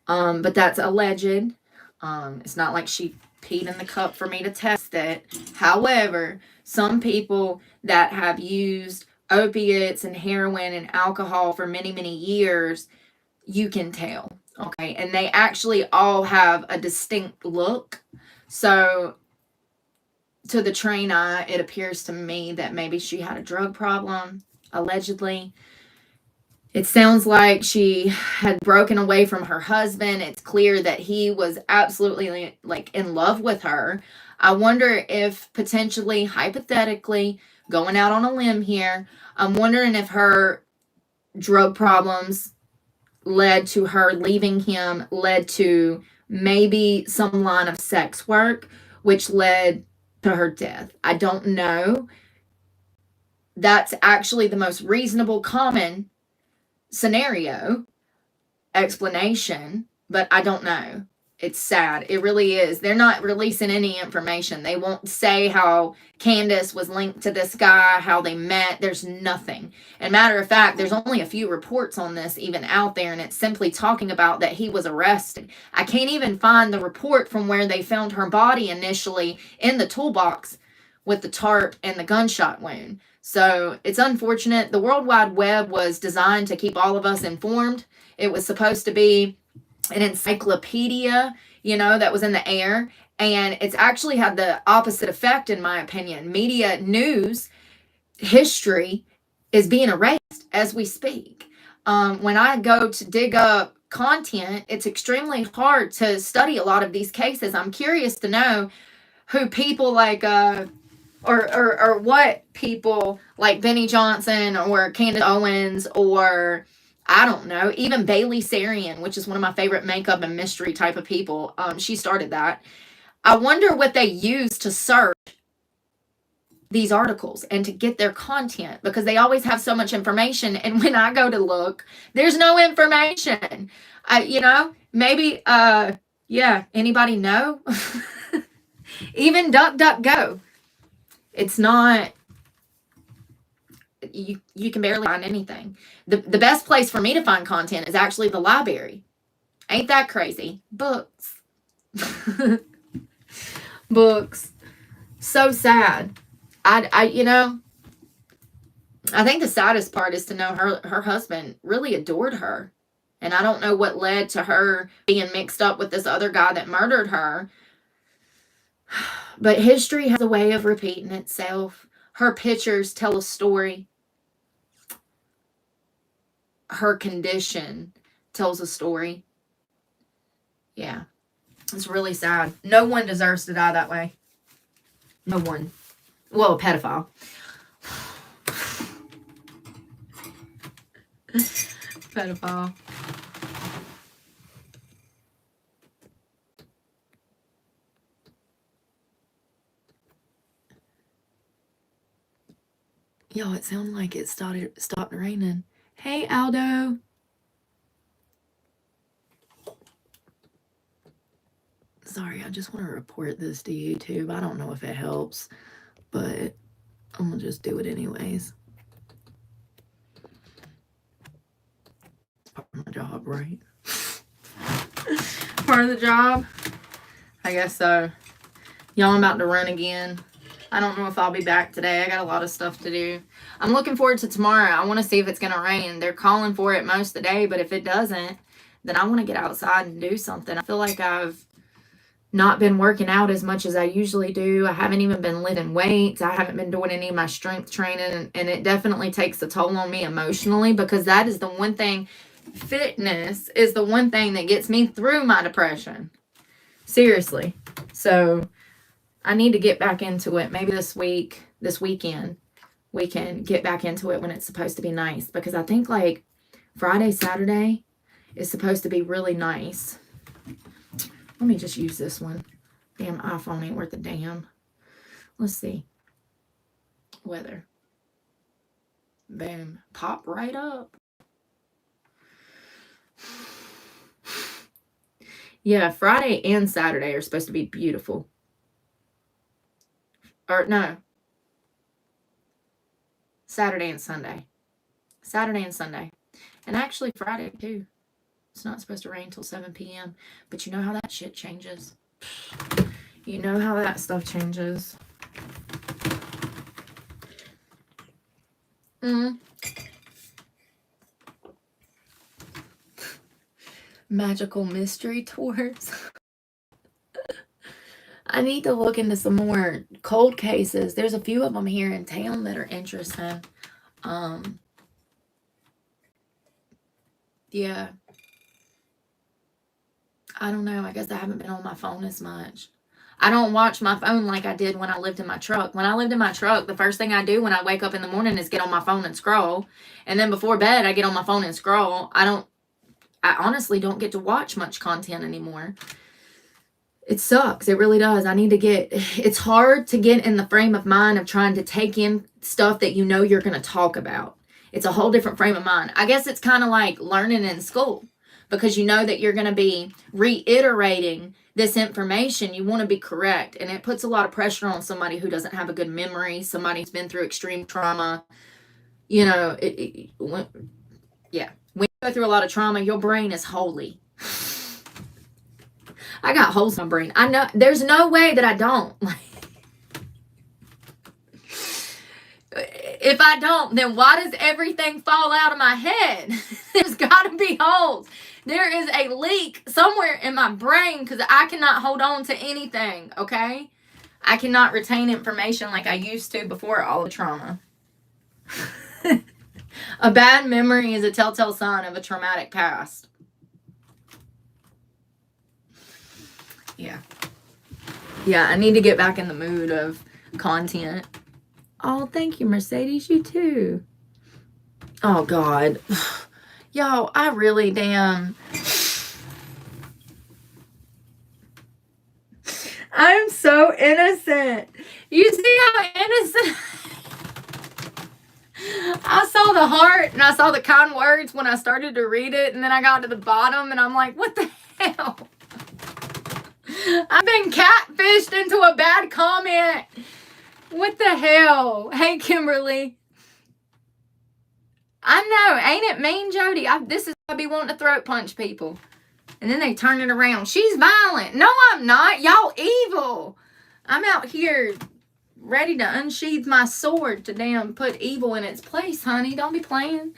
But that's alleged. It's not like she peed in the cup for me to test it. However, some people that have used opiates and heroin and alcohol for many, many years, you can tell. Okay. And they actually all have a distinct look. So to the trained eye, it appears to me that maybe she had a drug problem, allegedly. It sounds like she had broken away from her husband. It's clear that he was absolutely like in love with her. I wonder if potentially, hypothetically, going out on a limb here, I'm wondering if her drug problems led to her leaving him, led to maybe some line of sex work, which led to her death. I don't know. That's actually the most reasonable, common scenario explanation, but I don't know. It's sad. It really is. They're not releasing any information. They won't say how Candace was linked to this guy, how they met. There's nothing. And matter of fact, there's only a few reports on this even out there, and it's simply talking about that he was arrested. I can't even find the report from where they found her body initially in the toolbox with the tarp and the gunshot wound. So it's unfortunate. The World Wide Web was designed to keep all of us informed. It was supposed to be an encyclopedia, that was in the air. And it's actually had the opposite effect, in my opinion. Media news history is being erased as we speak. When I go to dig up content, it's extremely hard to study a lot of these cases. I'm curious to know who people like or what people like Benny Johnson or Candace Owens or I don't know. Even Bailey Sarian, which is one of my favorite makeup and mystery type of people, she started that. I wonder what they use to search these articles and to get their content, because they always have so much information. And when I go to look, there's no information. Maybe, yeah, anybody know? Even DuckDuckGo. It's not, you can barely find anything. The best place for me to find content is actually the library. Ain't that crazy? Books. Books. So sad. I think the saddest part is to know her husband really adored her. And I don't know what led to her being mixed up with this other guy that murdered her. But history has a way of repeating itself. Her pictures tell a story. Her condition tells a story. Yeah. It's really sad. No one deserves to die that way. No one. Well, a pedophile. Pedophile. Yo, it sounded like it stopped raining. Hey, Aldo. Sorry, I just want to report this to YouTube. I don't know if it helps, but I'm going to just do it anyways. It's part of my job, right? Part of the job? I guess so. Y'all, I'm about to run again. I don't know if I'll be back today. I got a lot of stuff to do. I'm looking forward to tomorrow. I want to see if it's going to rain. They're calling for it most of the day, but if it doesn't, then I want to get outside and do something. I feel like I've not been working out as much as I usually do. I haven't even been lifting weights. I haven't been doing any of my strength training, and it definitely takes a toll on me emotionally, because that is the one thing, fitness is the one thing that gets me through my depression. Seriously. So I need to get back into it. Maybe this weekend, we can get back into it when it's supposed to be nice, because I think like Friday, Saturday is supposed to be really nice. Let me just use this one. Damn iPhone ain't worth a damn. Let's see. Weather. Boom. Pop right up. Yeah, Friday and Saturday are supposed to be beautiful. Or no. Saturday and Sunday. Saturday and Sunday. And actually Friday too. It's not supposed to rain till 7 p.m. But you know how that shit changes. You know how that stuff changes. Magical mystery tours. I need to look into some more cold cases. There's a few of them here in town that are interesting. Yeah. I don't know. I guess I haven't been on my phone as much. I don't watch my phone like I did when I lived in my truck. When I lived in my truck, the first thing I do when I wake up in the morning is get on my phone and scroll. And then before bed, I get on my phone and scroll. I honestly don't get to watch much content anymore. It sucks. It really does. It's hard to get in the frame of mind of trying to take in stuff that you know you're going to talk about. It's a whole different frame of mind. I guess it's kind of like learning in school, because you know that you're going to be reiterating this information. You want to be correct. And it puts a lot of pressure on somebody who doesn't have a good memory, somebody who's been through extreme trauma. You know, when you go through a lot of trauma, your brain is holy. I got holes in my brain. I know there's no way that I don't. If I don't, then why does everything fall out of my head? There's got to be holes. There is a leak somewhere in my brain, because I cannot hold on to anything, okay? I cannot retain information like I used to before all the trauma. A bad memory is a telltale sign of a traumatic past. Yeah, I need to get back in the mood of content. Oh, thank you, Mercedes. You too. Oh, God. Y'all, I really damn. I'm so innocent. You see how innocent? I saw the heart and I saw the kind words when I started to read it, and then I got to the bottom and I'm like, what the hell? I've been catfished into a bad comment. What the hell? Hey, Kimberly. I know, ain't it mean, Jody? This is why I be wanting to throat punch people. And then they turn it around. She's violent. No, I'm not. Y'all evil. I'm out here ready to unsheath my sword to damn put evil in its place, honey. Don't be playing.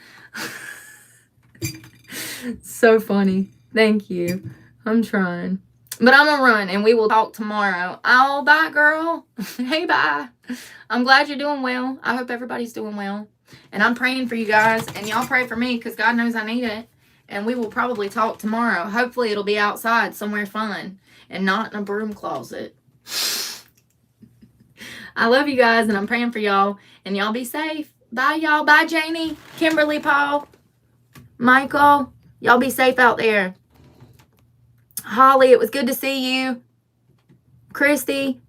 So funny. Thank you. I'm trying. But I'm going to run, and we will talk tomorrow. Oh, bye, girl. Hey, bye. I'm glad you're doing well. I hope everybody's doing well. And I'm praying for you guys, and y'all pray for me because God knows I need it. And we will probably talk tomorrow. Hopefully it'll be outside somewhere fun and not in a broom closet. I love you guys, and I'm praying for y'all. And y'all be safe. Bye, y'all. Bye, Janie, Kimberly, Paul, Michael. Y'all be safe out there. Holly, it was good to see you. Christy,